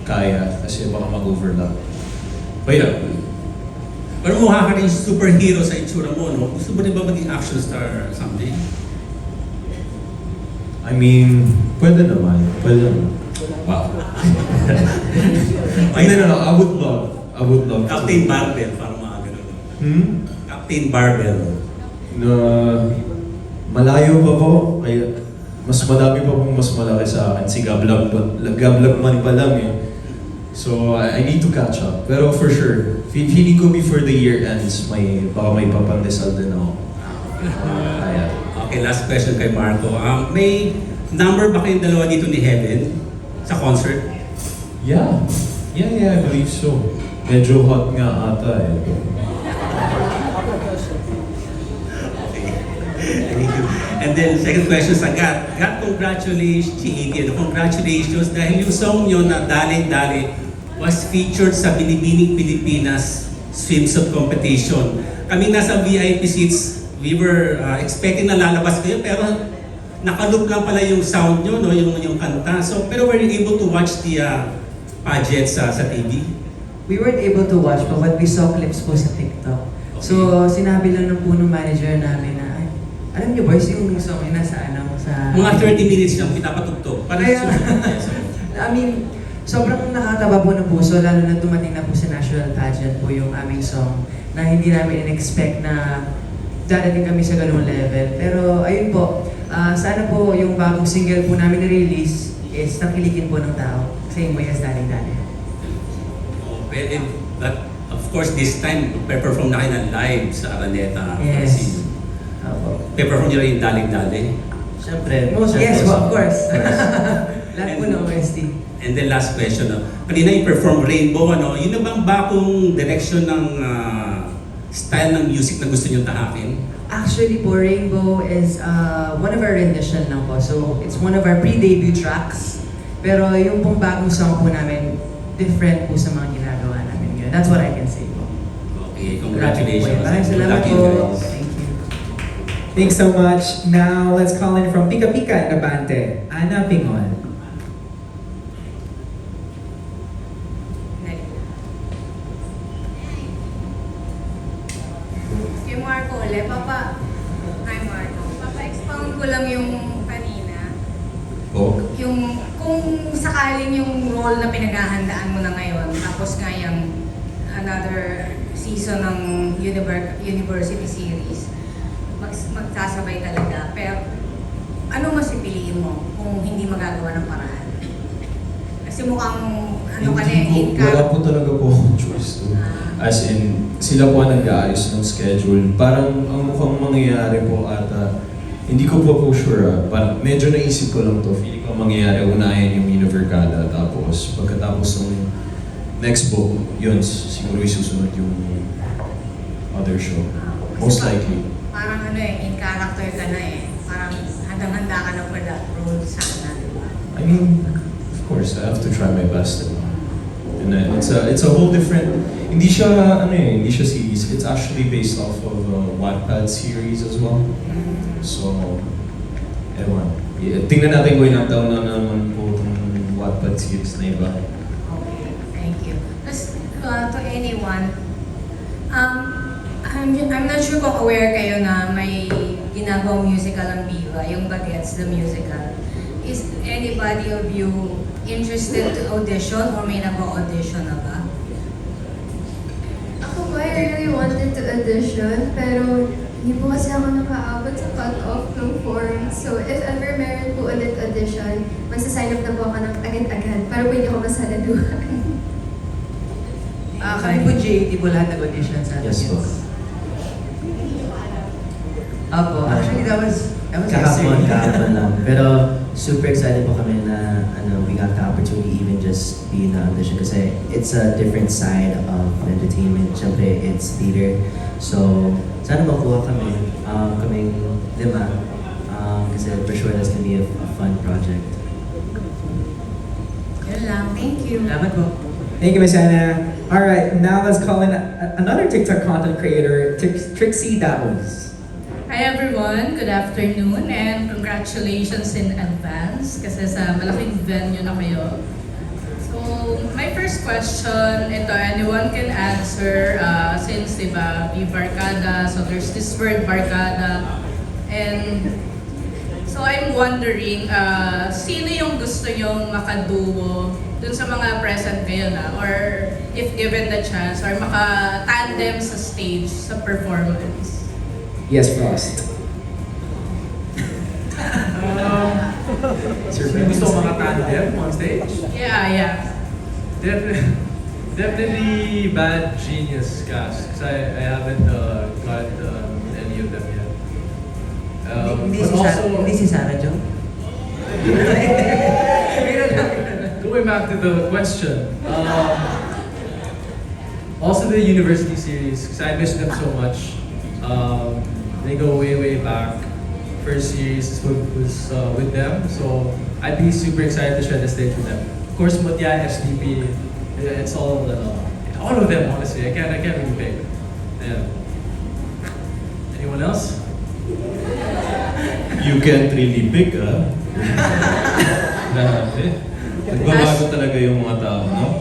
kaya kasi baka mag-overlap. But yeah,
Pero mukha ka rin superhero sa itsura mo, no? Gusto mo rin ba maging action star someday?
I mean, pwede naman. Pwede naman. Wow. No, I would love
Captain
to.
Barbell, parang mga ganun.
Hmm?
Captain Barbell.
Na malayo pa po, kaya mas madami pa pong mas malaki sa akin. Si Gablag man pa lang eh. So I need to catch up. Pero for sure, feeling ko before the year ends, baka may papandesal din ako. Kaya.
Okay, last question kay Marco. May number ba kayong dalawa dito ni Heaven sa concert?
Yeah, I believe so. Medyo hot nga ata eh.
Thank you. And then, second question sa Gat. Gat, congratulations dahil yung song nyo na Dali-Dali was featured sa Binibining Pilipinas swimsuit competition. Kami nasa VIP seats, we were expecting na lalabas kayo pero nakaloop lang pala yung sound nyo, no? yung kanta. So, pero were you able to watch the pageant sa TV?
We weren't able to watch but we saw clips po sa TikTok. So, sinabi lang ng puno manager namin na, ay, alam niyo boys, yung song yun nasa sa...
Mga 30 minutes lang pinapatugtog.
I mean, sobrang nakakataba po ng puso, lalo na dumating na po sa national pageant po yung aming song na hindi namin in-expect na darating kami sa ganung level. Pero ayun po, sana po yung bagong single po namin na-release is nakiligin po ng tao. Same way as Dali-Dali.
But of course, this time, pe-perform na kayo ng live sa Araneta.
Yes.
Pe-perform nyo rin yung Dali-Dali.
Siyempre.
Yes, of course. Lahat po ng OST.
And then last question, kanina yung perform Rainbow, yun na bang bagong direction ng style ng music na gusto nyo tahakin?
Actually po, Rainbow is one of our rendition lang po. So, it's one of our pre-debut tracks. Pero yung pong bagong song po namin, different po sa mga ginagawa namin ngayon. That's what I can say po.
Okay, congratulations.
Maraming salamat
Good luck,
po.
guys.
Thank you.
Thanks so much. Now, let's call in from Pika Pika in Abante, Ana Pingon.
Kay Marco ulit, Hi Marco. Papa-expound ko lang yung kanina. Yung kung sakaling yung role na pinaghahandaan mo na ngayon, tapos nga yung another season ng University Series, magsasabay talaga. Pero ano mas pipiliin mo kung hindi magagawa ng paraan? Kasi mukhang
Wala po talaga po akong choice to. As in, sila po ang nag-aayos ng schedule. Parang ang mukhang mangyayari po ata, hindi ko po sure parang medyo naisip ko lang to. Feeling ko mangyayari, unahin yung Univercada. Tapos pagkatapos ng next book, yun, siguro isusunod yung other show. Most likely.
Parang in character ka na Parang handang-handa ka na for that role sana, di ba?
I mean, of course, I have to try my best. And it's a whole different, hindi siya series. It's actually based off of a Wattpad series as well. So, ewan. Tingnan natin kung ilang taon na naman po itong Wattpad series na iba.
Okay, thank you. Just to anyone, I'm not sure kung aware kayo na may ginagawang musical ang Viva, yung Bagets, the musical. Is anybody of you interested to audition or may nag-audition na ba?
Ako po, I really wanted to audition, pero hindi po kasi ako nakaabot sa cut-off ng form. So, if ever meron po ulit audition, magsasign up na po ako ng agad-agad para po hindi ako masaladuhan.
Kami po JAT po lahat nag-audition sa
Yes po.
Actually, that was
Kahapon lang. Pero super excited po kami na we got the opportunity even just be in the audition kasi it's a different side of entertainment. Siyempre, it's theater. So, sana makuha kaming lima. Kasi for sure that's gonna be a fun project.
Yun lang, thank you.
Salamat po.
Thank you, Miss Anna. All right, now let's call in another TikTok content creator, Trixie Davos.
Hi everyone, good afternoon and congratulations in advance kasi sa malaking venue na kayo. So, my first question, ito anyone can answer since diba, be barkada, so there's this word barkada and so I'm wondering, sino yung gusto nyong makaduo dun sa mga present kayo na or if given the chance or maka-tandem sa stage, sa performance?
Yes, Frost.
May gusto ko mga tandem on stage?
Yeah.
Definitely Bad Genius cast because I haven't got any of them yet.
Hindi si Sarah Jo?
Going back to the question, also the university series because I miss them so much. They go way back. First series was with them, so I'd be super excited to share the stage with them. Of course, Mutya, SDP, it's all of them. Honestly, I can't really pick. Yeah. Anyone else?
You can't really pick, ah. Grabe. Nagbabago talaga yung mga tao, no?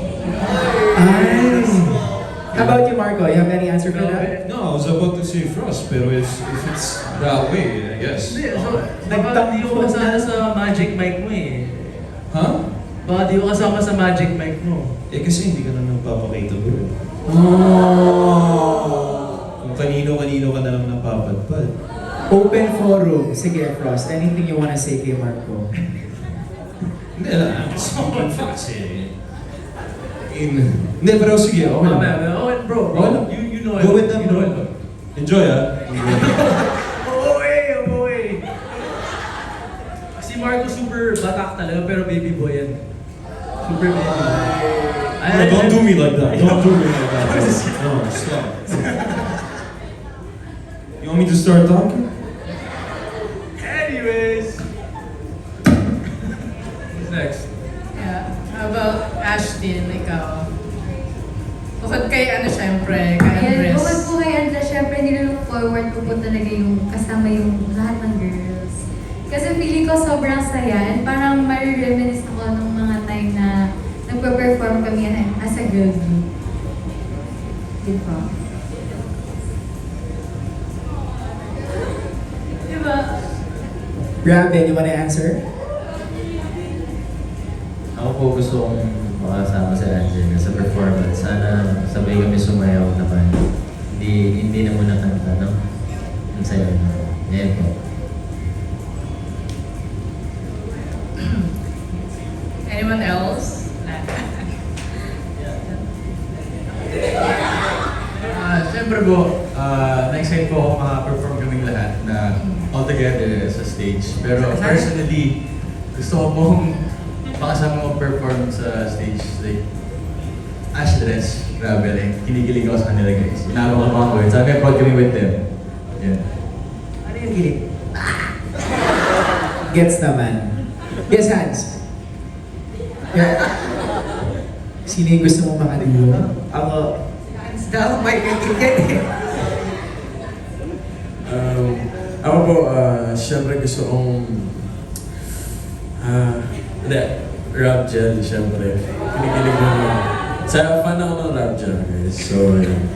How about you, Marco? You have any answer for that?
No, I was about to say Frost, pero if it's that way, I guess.
Hindi, so, baka di ko kasama sa magic mic mo eh.
Huh?
Baka di ko kasama sa magic mic mo.
Eh kasi hindi ka na nagpapakita, bro. Kung kanino-kanino ka na lang napapadpad.
Open forum. Sige, Frost. Anything you wanna say kay Marco?
Hindi lang. Speaking for kasi. Hindi, pero sige. Okay lang.
Okay, bro. You know it.
Go with them,
you know
bro.
it.
Enjoy, ah.
OA. Si Marco super batak talaga pero baby boy yan. Super baby boy.
No, don't do me like that. Don't do me like that. No, stop. You want me to start talking?
Anyways. Who's next?
Yeah. How about Ashton, ikaw? Bukod kay syempre, kay
Ayan,
Andres.
bukod po kay Andres, syempre nilolook forward ko po talaga yung kasama yung lahat ng girls. Kasi feeling ko sobrang saya and parang marireminis ako nung mga time na nagpa-perform kami as a girl group. Di ba?
Diba?
Robin, you wanna answer?
Ako po gusto kong makasama si Angela sa performance. Sana sabay kami sumayaw naman. Hindi na muna kanta, no? Ang saya na. Ngayon po.
Anyone else?
Siyempre po, na-excite po ako maka-perform kaming lahat na all together sa stage. Pero personally, gusto ko pong makasama mag-perform sa stage. Like, Ashdress, grabe, like, kinikilig ako sa kanila guys. Inaro ko mga words. Sabi, proud kami with them. Yeah.
Ano yung kilig?
Gets naman. Yes, Hans. Yeah. Sino yung gusto mo makaduo?
Ako. Daw, may kaibigan eh.
Ako po, syempre gusto kong rap gel, syempre. Kinikilig mo naman. Sa fan ako ng rap gel, guys. So, yun.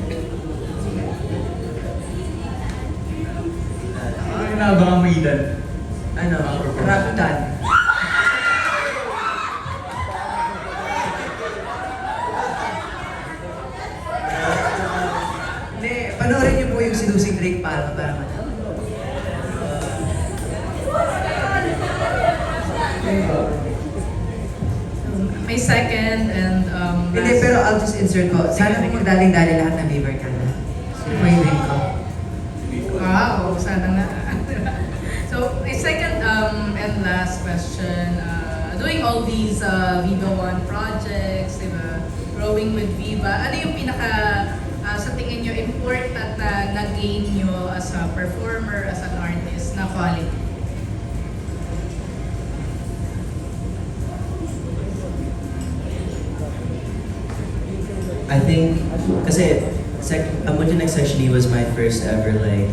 Ano inaabangan mo, Ethan?
Ano? Rap tan. Hindi, panoorin niyo po yung sinusing Drake para matapos.
May second and
Hindi, pero I'll just insert ko. Sana kung magdaling-dali lahat ng Viver ka na. May dream ko.
wow, sana nga. So, my second and last question. Doing all these Viva One projects, diba? Growing with Viva, ano yung pinaka sa tingin nyo important na nag-gain nyo as a performer, as an artist na quality?
I think, kasi Amunjo Next actually was my first ever like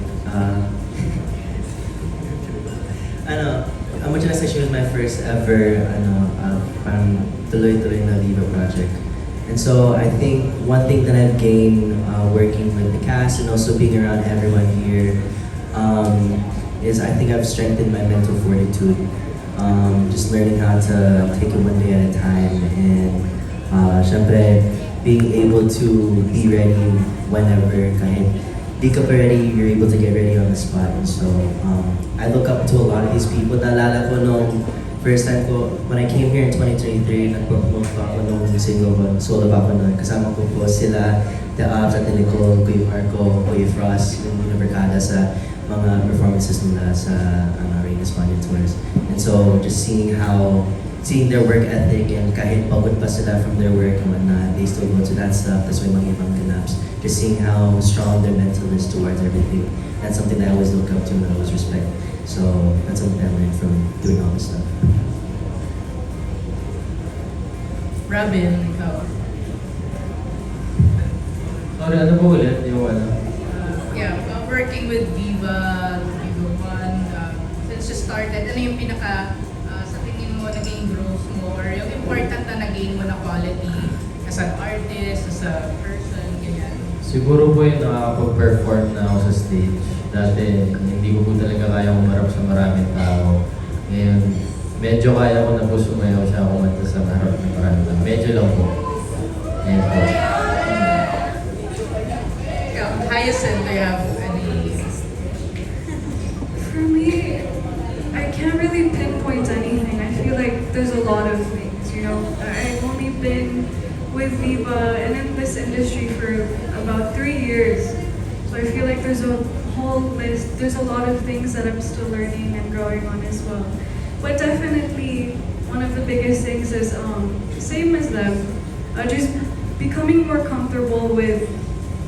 Mochila Station was my first ever, parang tuloy-tuloy na Viva project. And so I think one thing that I've gained working with the cast and also being around everyone here is I think I've strengthened my mental fortitude. Just learning how to take it one day at a time and syempre being able to be ready whenever kahit di ka pa ready, you're able to get ready on the spot. And so I look up to a lot of these people. Naalala ko nung first time ko, when I came here in 2023, nag-promote pa ako nung single ko, solo pa ako nun. Kasama ko po sila, The Abs, Ate Nicole, Kuya Marco, Kuya Frost, yung mga barkada sa mga performances nila sa Rain Espanya tours. And so just seeing their work ethic and kahit pagod pa sila from their work and whatnot, they still go to that stuff. That's why mga ibang ganaps. Just seeing how strong their mental is towards everything. That's something that I always look up to and I always respect. So that's something I learned from doing all this stuff.
Robin, ikaw.
Sorry, ano po ulit? Yung ano?
Working with Viva One, since you started, ano yung pinaka, sa tingin mo, naging growth mo, or yung important na nagain mo na quality as an artist, as a person, ganyan?
Siguro po yung nakakapag-perform na ako sa stage. Dati, hindi ko po talaga kaya umarap sa maraming tao. Ngayon, medyo kaya ko na po sumayaw siya kumanta sa harap ng maraming tao. Medyo lang po. Ngayon po.
Hyacinth, do you have any?
For me, I can't really pinpoint anything. I feel like there's a lot of things, you know. I've only been with Viva and in this industry for about 3 years. So I feel like there's a whole list, there's a lot of things that I'm still learning and growing on as well. But definitely, one of the biggest things is, same as them, just becoming more comfortable with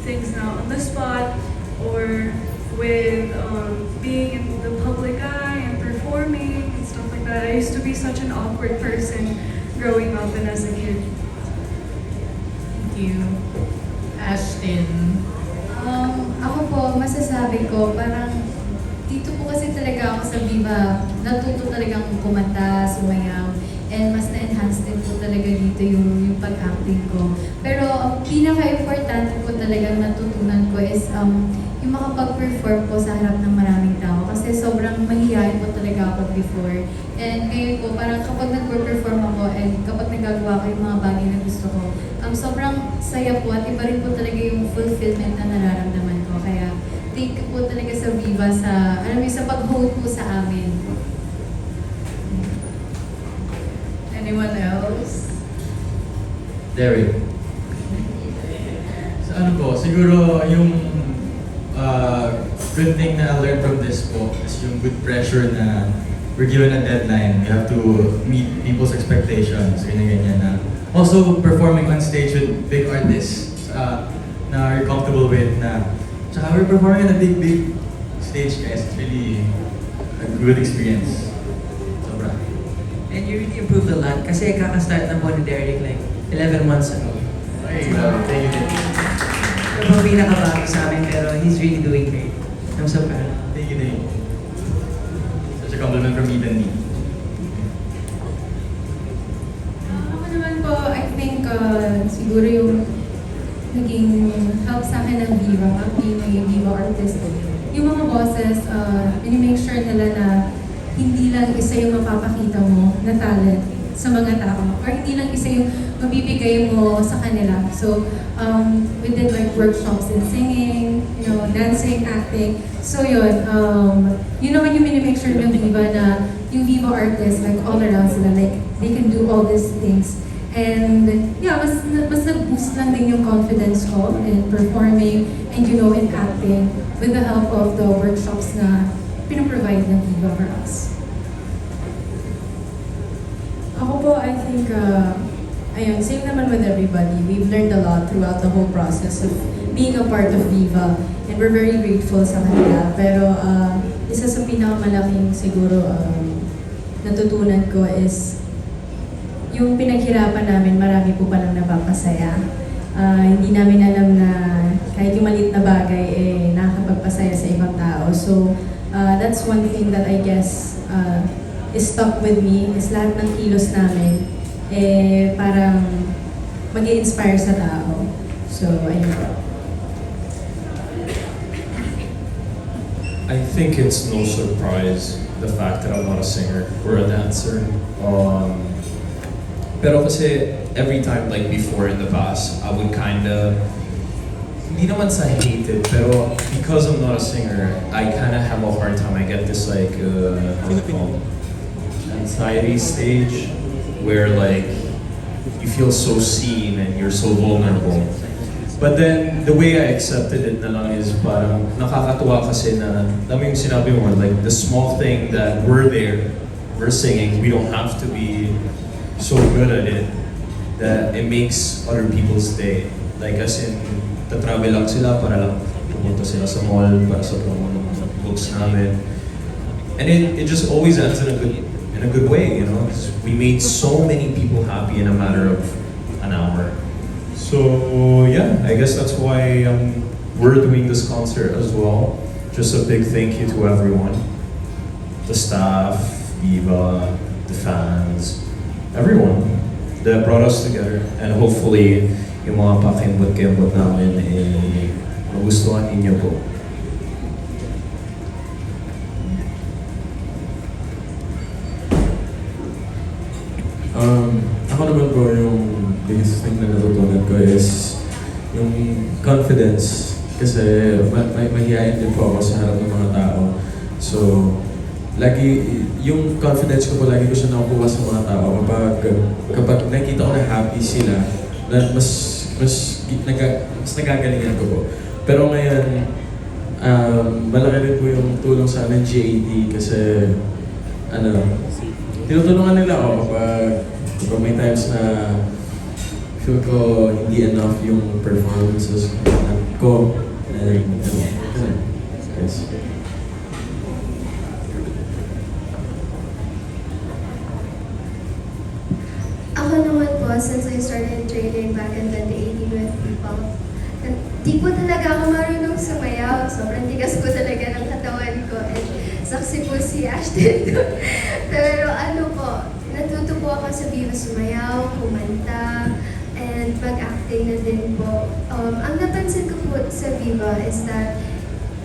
things now on the spot or with being in the public eye and performing and stuff like that. I used to be such an awkward person growing up and as a kid.
Thank you. Ashton.
Ako po, masasabi ko, parang dito po kasi talaga ako sa Viva, natuto talagang kumanta, sumayaw, and mas na-enhance din po talaga dito yung pag-acting ko. Pero ang pinaka-importante po talaga natutunan ko is yung makapag-perform po sa harap ng maraming tao. Kasi sobrang mahihayin po talaga ako before. And ngayon po, parang kapag nag-perform ako and kapag nagagawa ko yung mga bagay na gusto ko, sobrang saya po at iba rin po talaga yung fulfillment na nararamdaman ko. Kaya thank you po talaga sa Viva sa, sa pag-hold po sa amin.
Anyone else?
Derek.
Sa ano po, siguro yung good thing na I learned from this po is yung good pressure na we're given a deadline. We have to meet people's expectations, ganyan-ganyan na. Also, performing on stage with big artists na you're comfortable with na. Tsaka we're performing on a big stage, guys. It's really a good experience. Sobra.
And you really improved a lot kasi kaka-start na po ni Derek like 11 months ago.
Ay, thank you.
Ito po pinakabago sa amin pero he's really doing great. I'm so proud.
Thank you, Dave. Such a compliment from even me.
Ako naman po, I think siguro yung naging help sa akin ng Viva, being a Viva artist, yung mga bosses, make sure nila na hindi lang isa yung mapapakita mo na talent sa mga tao or hindi lang isa yung mabibigay mo sa kanila. So, we did like workshops in singing, dancing, acting. So yun naman yung make sure ng Viva na yung Viva artists, like all around sila, like they can do all these things. And yeah, mas nag-boost lang din yung confidence ko in performing and in acting with the help of the workshops na pinaprovide ng Viva for us.
Ako po, I think, same naman with everybody. We've learned a lot throughout the whole process of being a part of Viva. And we're very grateful sa kanila. Pero isa sa pinakamalaking siguro natutunan ko is yung pinaghirapan namin, marami po palang napapasaya. Hindi namin alam na kahit yung maliit na bagay nakakapagpasaya sa ibang tao. So that's one thing that I guess is stuck with me is lahat ng kilos namin parang mag-i-inspire sa tao. So, ayun po.
I think it's no surprise the fact that I'm not a singer or a dancer. Pero kasi every time like before in the past, I would kinda, hindi naman sa hate it, pero because I'm not a singer, I kinda have a hard time. I get this like, anxiety stage where like, you feel so seen and you're so vulnerable. But then, the way I accepted it na lang is parang nakakatuwa kasi na, dami yung sinabi mo, like the small thing that we're there, we're singing, we don't have to be so good at it, that it makes other people's day. Like as in, tatravel lang sila para lang pumunta sila sa mall para sa promo ng books namin. And it just always ends in a good way, you know? We made so many people happy in a matter of an hour. So yeah, I guess that's why we're doing this concert as well. Just a big thank you to everyone. The staff, Viva, the fans, everyone that brought us together. And hopefully, yung mga pakimbot-kimbot namin magustuhan ninyo po.
Ako naman po yung biggest thing na natutunan ko is yung confidence. Kasi mahihayin din po ako sa harap ng mga tao. So, lagi, yung confidence ko po, lagi ko siya nakukuha sa mga tao. Kapag nakita ko na happy sila, na mas nagagalingan ko po. Pero ngayon, malaki rin po yung tulong sa amin GAD kasi, tinutulungan nila ako kapag may times na feel ko hindi enough yung performances ko. Yes.
Ako naman po, since I started training back in 2018 with people, di po talaga ako marunong sumayaw. Sobrang tigas po talaga ng katawan ko. And saksi po si Ashton. Pero ano po, natuto po ako sa Viva sumayaw, kumanta, and mag-acting na din po. Ang napansin ko po sa Viva is that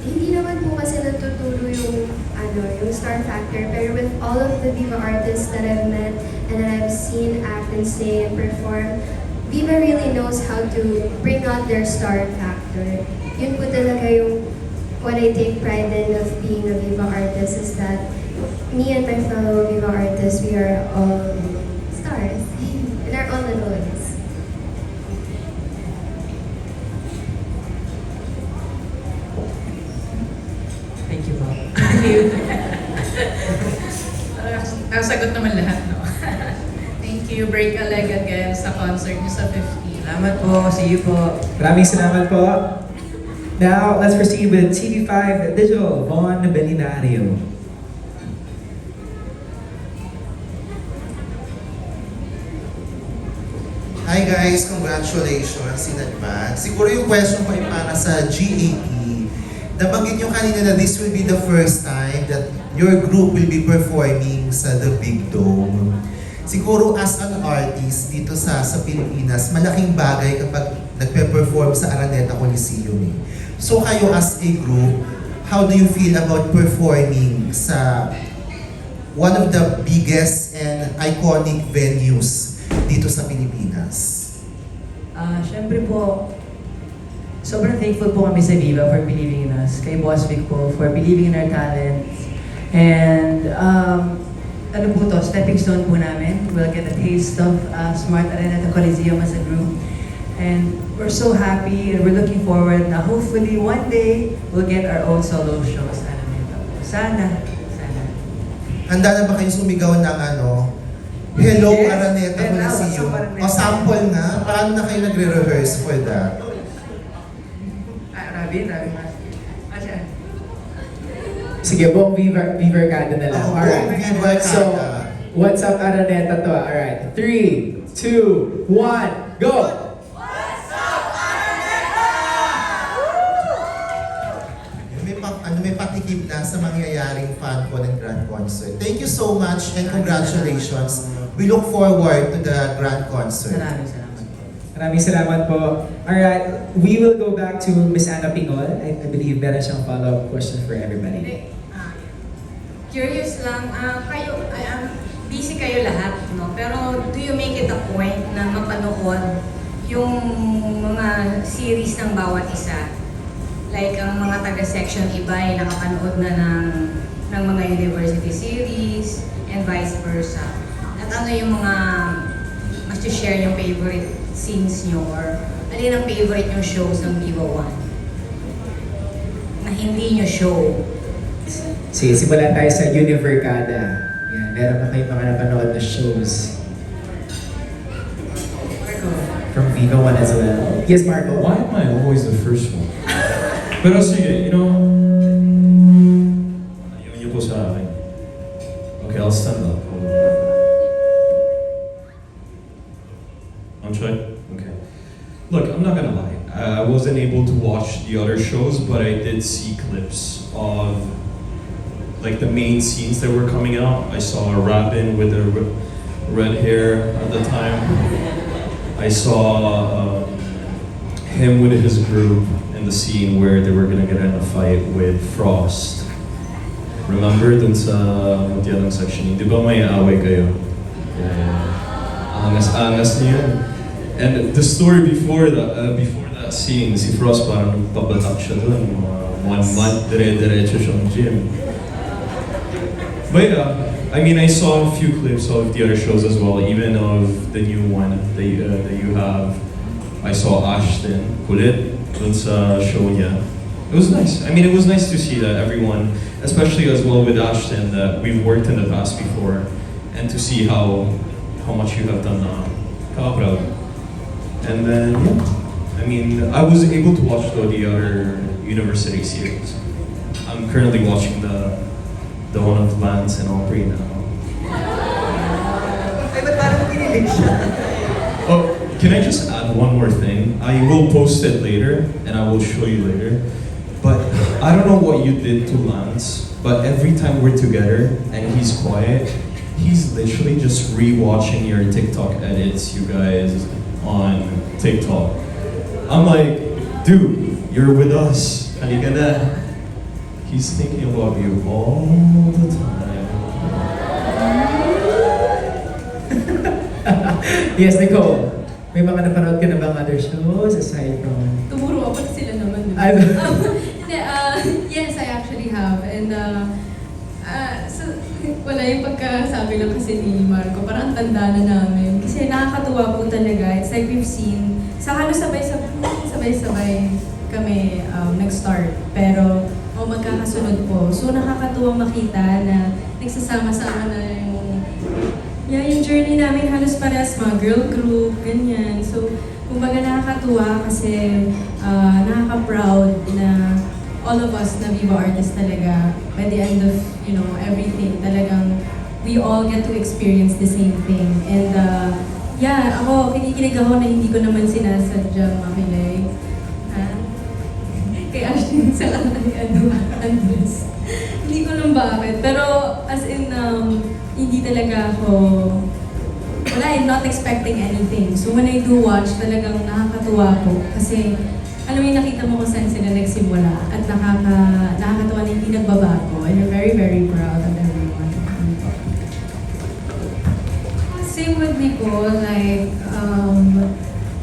hindi naman po kasi natuturo yung star factor, pero with all of the Viva artists that I've met and that I've seen act and sing and perform, Viva really knows how to bring out their star factor. Yun po talaga yung what I take pride in of being a Viva artist is that me and my fellow Viva artists, we are all stars in our own little ways.
Thank you po. Thank you.
Nasagot naman lahat, no? Thank you. Break a leg again sa concert niyo sa 50.
Salamat po. See you po.
Maraming salamat po. Now, let's proceed with TV5 Digital, Von Belinario.
Hi guys, congratulations in advance. Siguro yung question ko ay para sa GAP. Nabanggit nyo kanina na this will be the first time that your group will be performing sa The Big Dome. Siguro as an artist dito sa Pilipinas, malaking bagay kapag nagpe-perform sa Araneta Coliseum. So kayo as a group, how do you feel about performing sa one of the biggest and iconic venues dito sa Pilipinas?
Siyempre po, sobrang thankful po kami sa Viva for believing in us. Kay Boss Vic po for believing in our talents. And ano po to, stepping stone po namin. We'll get a taste of Smart Araneta Coliseum as a group. And we're so happy and we're looking forward na hopefully one day we'll get our own solo shows. Sana.
Handa na ba kayo sumigaw ng Hello Araneta Coliseum? O sample nga, paano na kayo nagre-rehearse for that?
Rabi.
Sige, buong Vivercada na lang. Alright. So, what's up Araneta to? Alright. 3, 2, 1, go!
May patikim na sa mangyayaring FanCon and GrandCon concert. Thank you so much and congratulations. We look forward to the grand concert.
Maraming salamat.
Maraming salamat po. Alright, we will go back to Miss Anna Pingol. I believe meron siyang follow-up question for everybody.
Curious lang, busy kayo lahat, no? Pero do you make it a point na mapanood yung mga series ng bawat isa? Like, ang mga taga-section iba ay nakapanood na ng mga university series and vice versa. At ano yung mga mas to share yung favorite scenes nyo or alin ang favorite yung shows ng Viva One na hindi nyo show?
Sige, simulan tayo sa Univercada. Yan, meron ba kayong mga napanood na shows? From Viva One as well. Yes, Marco.
Why am I always the first one? Pero sige, ayaw niyo po sa akin. Okay, I'll stand up. I'm trying? Okay. Look, I'm not gonna lie. I wasn't able to watch the other shows, but I did see clips of like the main scenes that were coming out. I saw Robin with the red hair at the time. I saw him with his group in the scene where they were gonna get in a fight with Frost. Remember dun sa Mutianong section? Di ba may away kayo? Yeah. Angas niyo yun. And the story before that scene, si Frost parang nagpabatak siya dun. 1 month, dire-diretso siyang gym. But yeah, I mean, I saw a few clips of the other shows as well, even of the new one that you have. I saw Ashton, kulit, dun sa show niya. It was nice. I mean, it was nice to see that everyone, especially as well with Ashton, that we've worked in the past before, and to see how much you have done now. Proud. And then, yeah, I mean, I was able to watch the other university series. I'm currently watching the one of Lance and Aubrey now.
Ay, ba't parang kinilig siya?
Oh, can I just add one more thing? I will post it later, and I will show you later. But I don't know what you did to Lance, but every time we're together and he's quiet, he's literally just rewatching your TikTok edits, you guys, on TikTok. I'm like, dude, you're with us. Halika na. He's thinking about you all the time.
Yes, Nicole. May mga napanood ka na bang other shows aside from...
Tumuro ako sila naman. Yes, I actually have. And so, wala yung pagkasabi lang kasi ni Marco. Parang ang tanda na namin. Kasi nakakatuwa po talaga. It's like we've seen, sa halos sabay-sabay kami nag-start. Pero magkakasunod po. So nakakatuwa makita na nagsasama-sama na yung journey namin halos parehas mga girl group, ganyan. So, kumbaga nakakatuwa kasi nakaka-proud na all of us na Viva artists talaga, by the end of, everything, talagang we all get to experience the same thing. And yeah, ako, kinikilig ako na hindi ko naman sinasadyang makinig. Kay Ashton sa lang Andres. Hindi ko lang bakit. Pero as in, hindi talaga ako, I'm not expecting anything. So when I do watch, talagang nakakatuwa po. Kasi alam mo yung nakita mo kung saan sila nagsimula at nakakatawa na hindi nagbabago. And I'm very, very proud of everyone. Same with Nicole, like,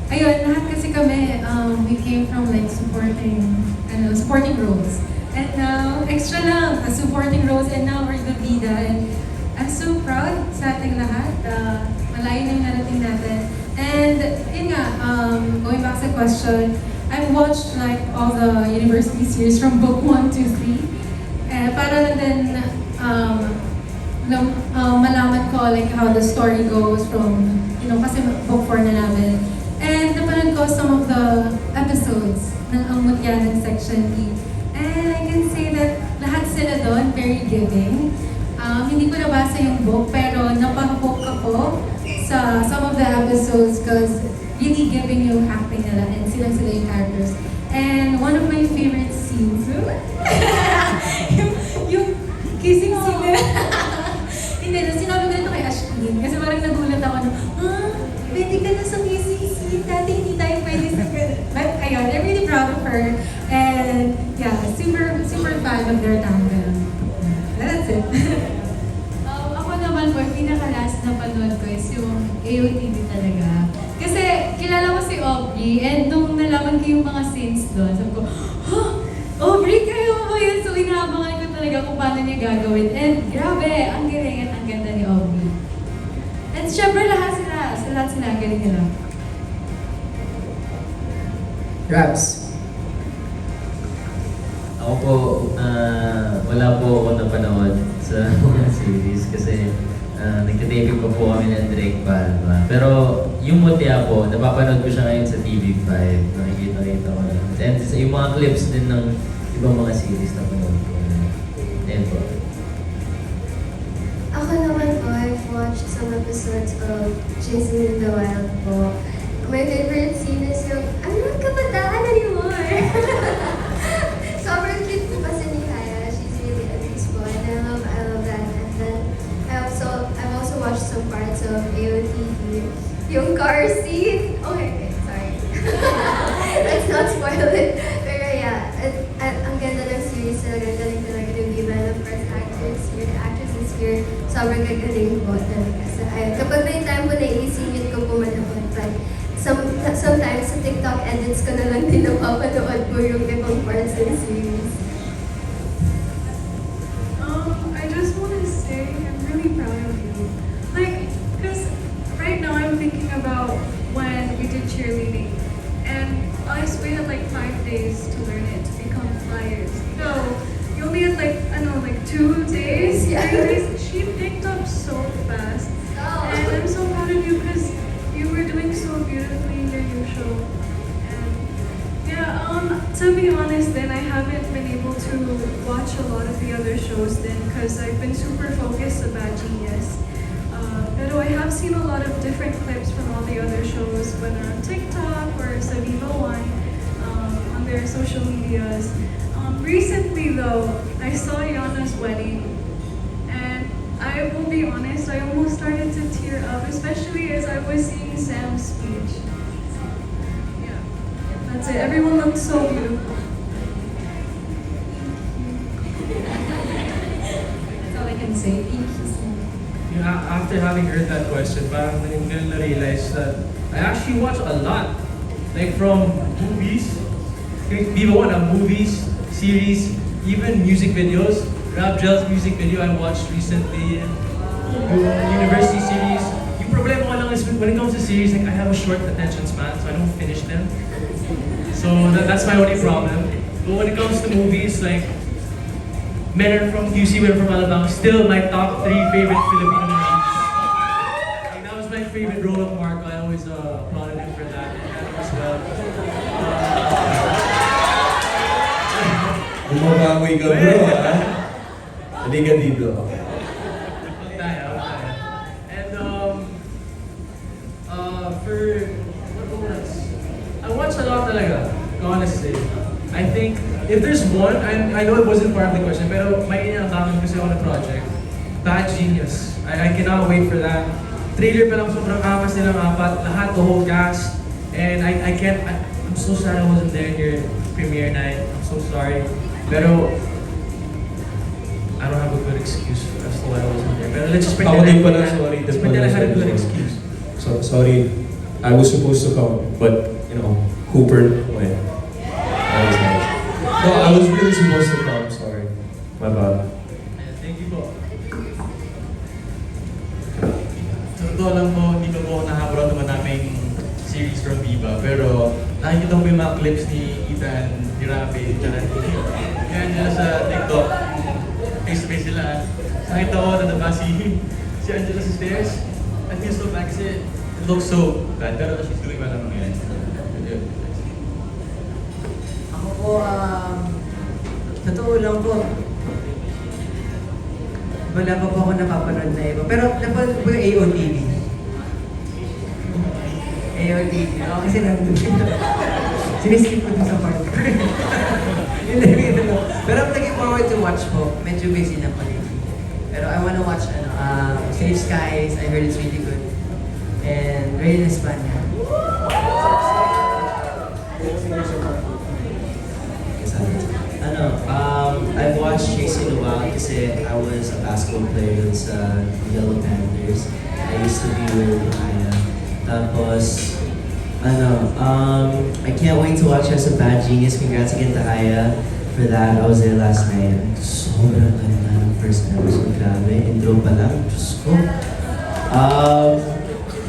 ayun, lahat kasi kami, we came from like supporting roles. And now, extra lang, supporting roles, and now we're the bida. And I'm so proud sa ating lahat. Malayo na yung narating natin. And yun nga, going back sa question, I've watched like all the university series from book 1 to 3. Para lang din malaman ko like how the story goes from, kasi book 4 na namin. And napanood ko some of the episodes ng Ang Mutyanan Section E. And I can say that lahat sila doon very giving. Hindi ko nabasa yung book, pero napahook ako sa some of the episodes because really giving yung acting nila and sila yung characters. And one of my favorite scenes, yung kissing scene nila. ganun, sinabi ko nito kay Ashlyn. Kasi parang nagulat ako na, pwede ka na sa KCC. Dati hindi tayo pwede sa ganun. But ayun, I'm really proud of her. And yeah, super fan of their tandem. That's it.
Ako naman po, pinaka-last na panood ko is yung AOTV talaga. Kasi kilala ko si Aubrey and nung nalaman ko yung mga scenes doon, sabi ko, Aubrey, kayo mo yun? So inaabangan ko talaga kung paano niya gagawin. And grabe, ang galing at ang ganda ni Aubrey. And syempre lahat sila, ang galing nila.
Raps.
Ako po, wala po ako napanood sa mga series kasi nagtitaping pa po kami ng Drake Palma. Pero yung Mutia po, napapanood ko siya ngayon sa TV5. Nakikita ko na. And yung mga clips din ng ibang mga series na panood ko. Ayan po.
Ako naman po, I've watched some episodes of Chasing in the Wild po. My favorite scene is yung, I'm not kabataan anymore. Sobrang cute po kasi ni Haya. She's really a beast po. And I love that. And then, I've also watched some parts of AOTV. Yung car scene. Okay, sorry. Let's not spoil it. Pero yeah, ang ganda ng series talaga. Galing talaga ng Viva. And of course, actors here. The actresses here. Sobrang gagaling po talaga. So, kapag may time po na-isingit ko po manood. But sometimes sa TikTok edits ko na lang din napapanood po yung ibang parts ng series.
I just want to say I'm really proud of you. Like, because right now I'm thinking about when we did cheerleading, and us we had like 5 days to learn it to become flyers. So you only had like 2 days, 3 days. She picked up so fast, and I'm so proud of you because you were doing so beautifully in your new show. And yeah, to be honest then, I haven't been able to watch a lot of the other shows then because I've been super focused on Bad Genius. Pero I have seen a lot of different clips from all the other shows, whether on TikTok or sa Viva One, on their social medias. Recently though, I saw Yana's wedding. I will be honest, I almost started to tear up, especially as I was seeing Sam's speech. Yeah, that's it. Everyone looked so beautiful.
That's all I can say. Thank you so much.
After having heard that question, parang ngayon na realize that I actually watch a lot. Like from movies, Viva One, movies, series, even music videos. Rap Gel's music video I watched recently, yung university series. Yung problema ko lang is when it comes to series, like I have a short attention span, so I don't finish them. So that's my only problem. But when it comes to movies, like Men Are From QC, Men Are From Alabang, still my top 3 favorite Filipino movies. Like, that was my favorite role of Marco. I always applauded him for that as well.
Bumabangoy ka bro, ha? Halika dito.
And for what else? I watch a lot talaga, honestly. I think if there's one, I know it wasn't part of the question, pero may inaabangan kasi ako na project. Bad Genius. I cannot wait for that. Trailer pa lang sobrang angas nilang apat, lahat, the whole cast. And I'm so sad I wasn't there in your premiere night. I'm so sorry. Pero I don't have a good excuse as to why I wasn't there. Pero let's just pretend
Ako din pala,
I
sorry.
let's pretend I had a good excuse.
So, sorry, I was supposed to come, but, Cooper went. That was nice. No, I was really supposed to come, sorry. My bad.
Thank you po. Sa totoo lang po, hindi ko po nakaproud naman naming series from Viva, pero nakikita ko yung mga clips ni Ethan, ni Rafi, tsaka ni Angela sa TikTok. Face-to-face sila. Nakita ko na si Angela sa stairs. I feel so bad kasi it looks so bad, pero she's doing well naman ngayon.
Ako po, totoo lang po. Wala pa po ako napapanood na iba. Pero napanood po yung AOTV. AOTV. Ako kasi nandun siya. Siniskip ko dun sa part. Pero I'm looking forward to watch po. Medyo busy na pala. Pero I wanna watch Save Skies. I heard it's really good. And Rain in España.
I've watched Chasing the Wild kasi I was a basketball player dun sa Yellow Panthers. I used to be with Aya. Tapos, I can't wait to watch as a Bad Genius. Congrats again to Aya for that. I was there last night. Sobrang ganda ng first episode. Grabe. Intro pa lang. Diyos ko.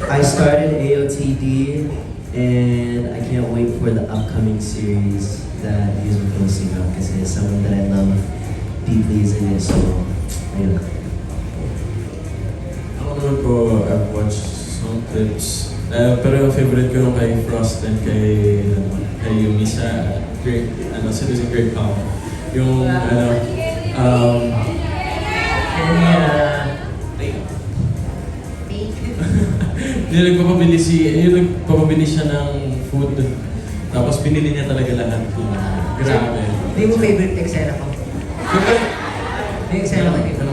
I started AOTD and I can't wait for the upcoming series that he's been posting up kasi someone that I love deeply is in it. So, ayun.
Ako naman po, I've watched some clips. Pero yung favorite ko yung kay Frost and kay Yumi sa Citizen Great Calm. Yung yung nagpapabili siya ng food. Tapos pinili niya talaga lahat. Grabe.
Hindi mo favorite eksena ko? Hindi eksena ko dito.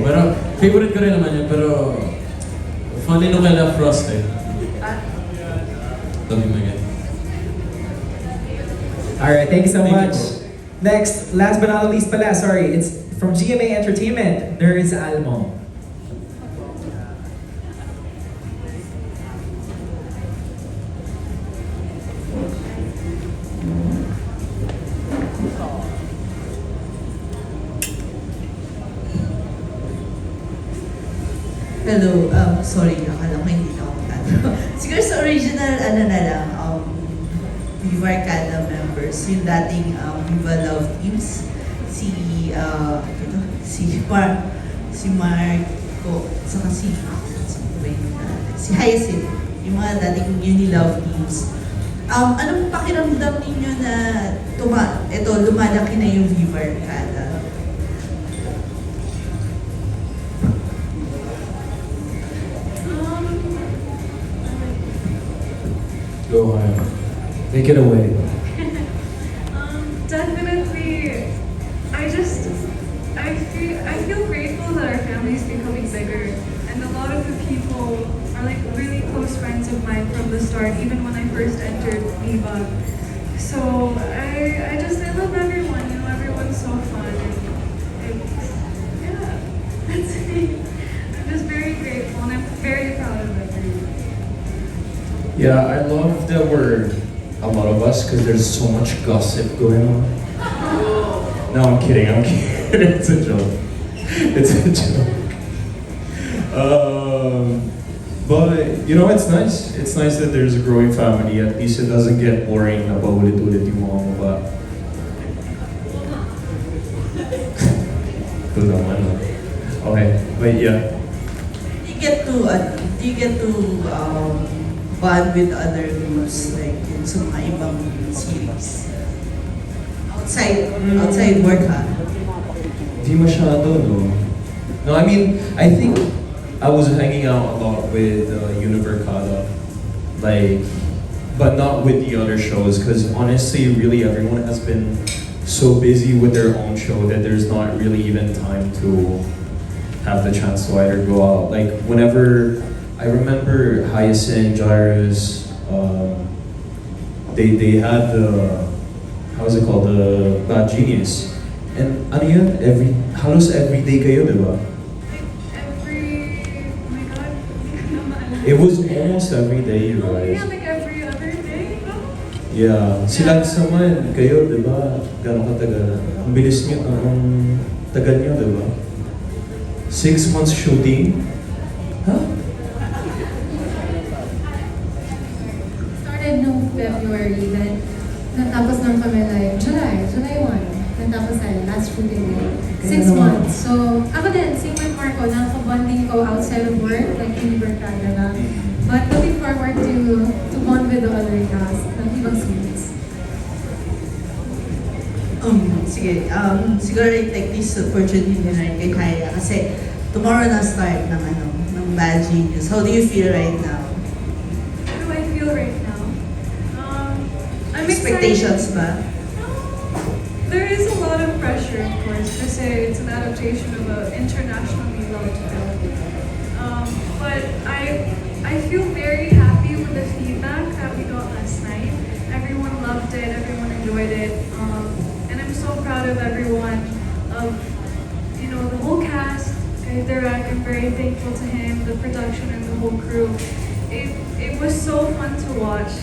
Pero favorite ko rin naman yun. Pero funny nung kala Frost eh. Love him again.
Alright, thank you so
Thank you
much. Next, last but not least pala, sorry, it's from GMA Entertainment, Nerds Almo.
Hello, sorry, akala ko hindi na ako siguro sa original, na lang, Viva Arcada members, yung dating Viva Love Teams, si Marco, saka si Hyacinth, yung mga dating Uni Love Teams. Anong pakiramdam ninyo na lumalaki na yung Viva Arcada?
Go ahead. Take it away.
Definitely. I feel grateful that our family is becoming bigger, and a lot of the people are like really close friends of mine from the start, even when I first entered Viva. So I love everyone. You know, everyone's so fun, and yeah, that's it. I'm just very grateful, and I'm very proud of everyone.
Yeah, I love that we're a lot of us because there's so much gossip going on. No, I'm kidding. It's a joke. It's a joke. But, you know, it's nice. It's nice that there's a growing family. At least it doesn't get boring na paulit-ulit yung mga mukha. Ito naman, no? Okay, but yeah.
Do you get to bond with other groups like yun sa mga ibang series? Outside work, ha?
Di masyado, no? No, I mean, I think I was hanging out a lot with Univercada, like, but not with the other shows, because honestly, really everyone has been so busy with their own show that there's not really even time to have the chance to either go out. Like, whenever, I remember Hyacinth, Jairus, they had the, how's it called, the Bad Genius. And ano yun, halos everyday kayo, di ba? It was almost every day, you guys.
Yeah, like every other day, no?
Yeah. Sila naman, kayo, di ba? Gano'ng katagal? Ang bilis nyo, ang tagal nyo, di ba? 6 months shooting? Huh?
Started nung February, then natapos lang kami like July 1. Natapos tayo, last shooting day. 6 months. So, ako din, same with Marco, nakaka-bonding ko outside of work, like Univercada na. But looking forward to bond with the other cast ng ibang series.
Sige, siguro i-take this opportunity na rin kay Kaya kasi tomorrow na start ng Bad Genius. How do you feel right now?
How do I feel right now? I'm
Expectations
excited.
ba?
There is a lot of pressure, of course, because it's an adaptation of an internationally loved film. But I feel very happy with the feedback that we got last night. Everyone loved it, everyone enjoyed it, and I'm so proud of everyone, of the whole cast. Guy Direk, I'm very thankful to him, the production and the whole crew. It was so fun to watch.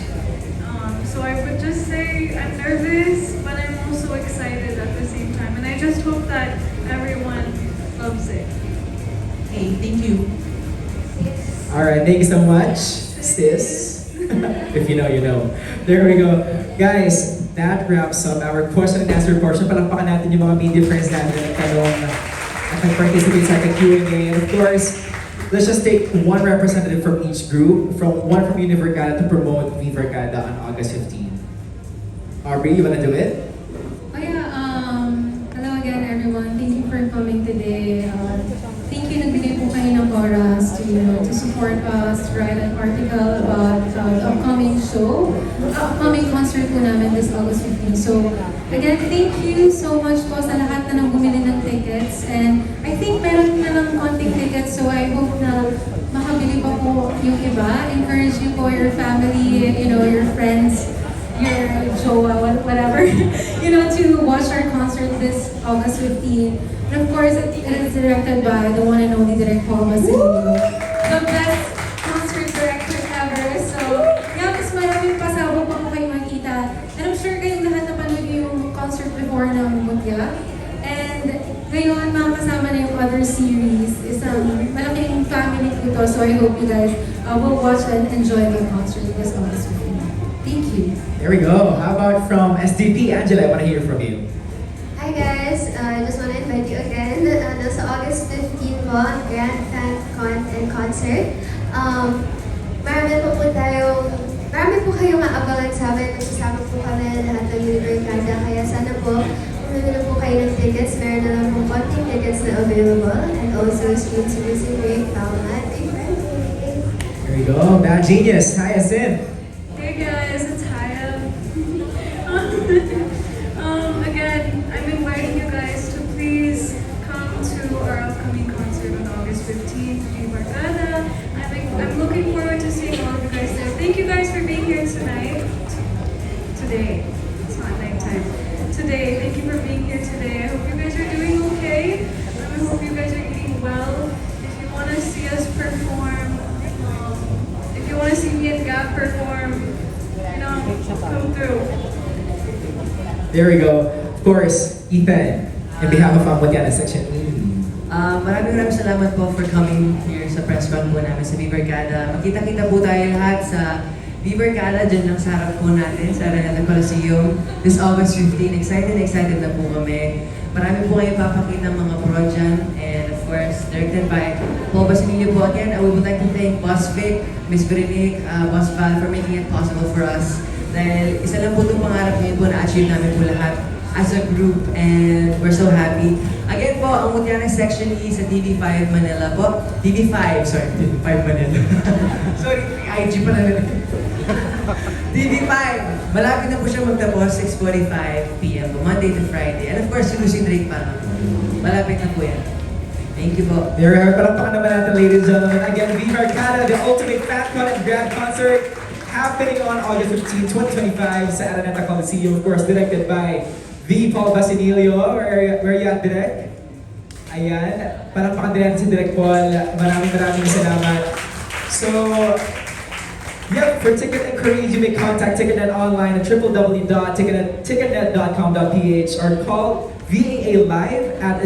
So I would just say I'm nervous, but I'm also excited at the same time, and I just hope that everyone loves it.
Okay, thank you.
All right, thank you so much, sis. If you know, you know. There we go. Guys, that wraps up our question and answer portion. Palakpakan natin yung mga media friends natin at tanong at nag-participate sa ating Q&A. And of course, let's just take one representative from each group, one from Univercada to promote Vivercada on August 15. Aubrey, you wanna do it?
Oh yeah, hello again everyone. Thank you for coming today. Thank you nagbigay po kayo ng oras to support us, write an article about the upcoming show, upcoming concert po namin this August 15. So again, thank you so much po sa lahat na nang bumili ng tickets. And I think meron na lang konting tickets, so I hope na makabili pa po yung iba. Encourage you po, your family, your friends, your jowa, whatever, to watch our concert this August 15. And of course, it is directed by the one and only Direk Paul Basilio, the best concert director ever. So, yeah, mas maraming pasabog pa po kayo makita. And I'm sure kayong lahat napanood yung concert before ng Mutya. And ngayon, makakasama na yung other series. Isang malaking family po to. So I hope you guys will watch and enjoy the concert this August 15. Thank you.
There we go. How about from SDP? Angela, I wanna hear from you.
Hi guys, I just want to invite you again sa August 15 po, Grand Fan Con and Concert. Marami po kayong maabangan sa amin. Magsasama po kami lahat ng Univercada. Kaya sana po, bumili na po kayo ng tickets. Meron na lang po konting tickets na available. And also, stream to Music Break, Palmat, Big Friendly.
There we go. Bad Genius. Hi, Asin.
Hey guys, it's Haya. Again, I'm inviting you guys to please come to our upcoming concert on August 15th, Vivercada. I'm looking forward to seeing all of you guys there. Thank you guys for being here tonight. Today. It's not nighttime. Today. Thank you for being here today. I hope you guys are doing okay. I hope you guys are eating well. If you want to see us perform, if you want to see me and Gab perform, come through.
There we go. Of course, Ethan, on behalf of Mutiana Section E.
Maraming salamat po for coming here sa press run po namin sa Vivercada. Magkita-kita po tayo lahat sa Vivercada, dyan lang sa harap po natin sa Araneta Coliseum this August 15. Excited na po kami. Marami po kayo papakita mga pro dyan. And of course, directed by Paul Basilio po again. I would like to thank Boss Vic, Miss Veronique, Boss Val for making it possible for us. Dahil isa lang po itong pangarap niyo po na-achieve namin po lahat as a group, and we're so happy. Again po, ang Mutiana Section E sa TV5 Manila po. TV5 Manila. Sorry, IG pa na TV5! Malapit na po siya magtapos, 6:45 p.m. po, Monday to Friday. And of course, si Lucy Drake pa. Malapit na po yan. Thank you po.
There we are. Palakpakan naman natin, ladies and gentlemen. Again, Vivercada, the ultimate fan con and grand concert, happening on August 15, 2025 sa Araneta Coliseum. Of course, directed by V. Paul Basilio. Where you at, Direk? Ayan. Palakpakan din natin si Direk Paul. Maraming salamat. So, yep, for ticket inquiries, you may contact Ticketnet online at www.ticketnet.com.ph or call VAA Live at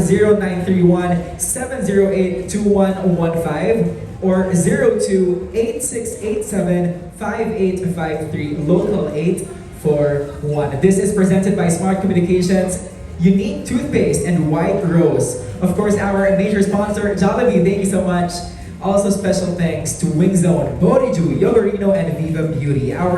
0931-708-2115 or 02-8687-5853, local 841. This is presented by Smart Communications, Unique Toothpaste, and White Rose. Of course, our major sponsor, Jollibee, thank you so much. Also special thanks to Wing Zone, Boriju, Yogurino, and Viva Beauty. Our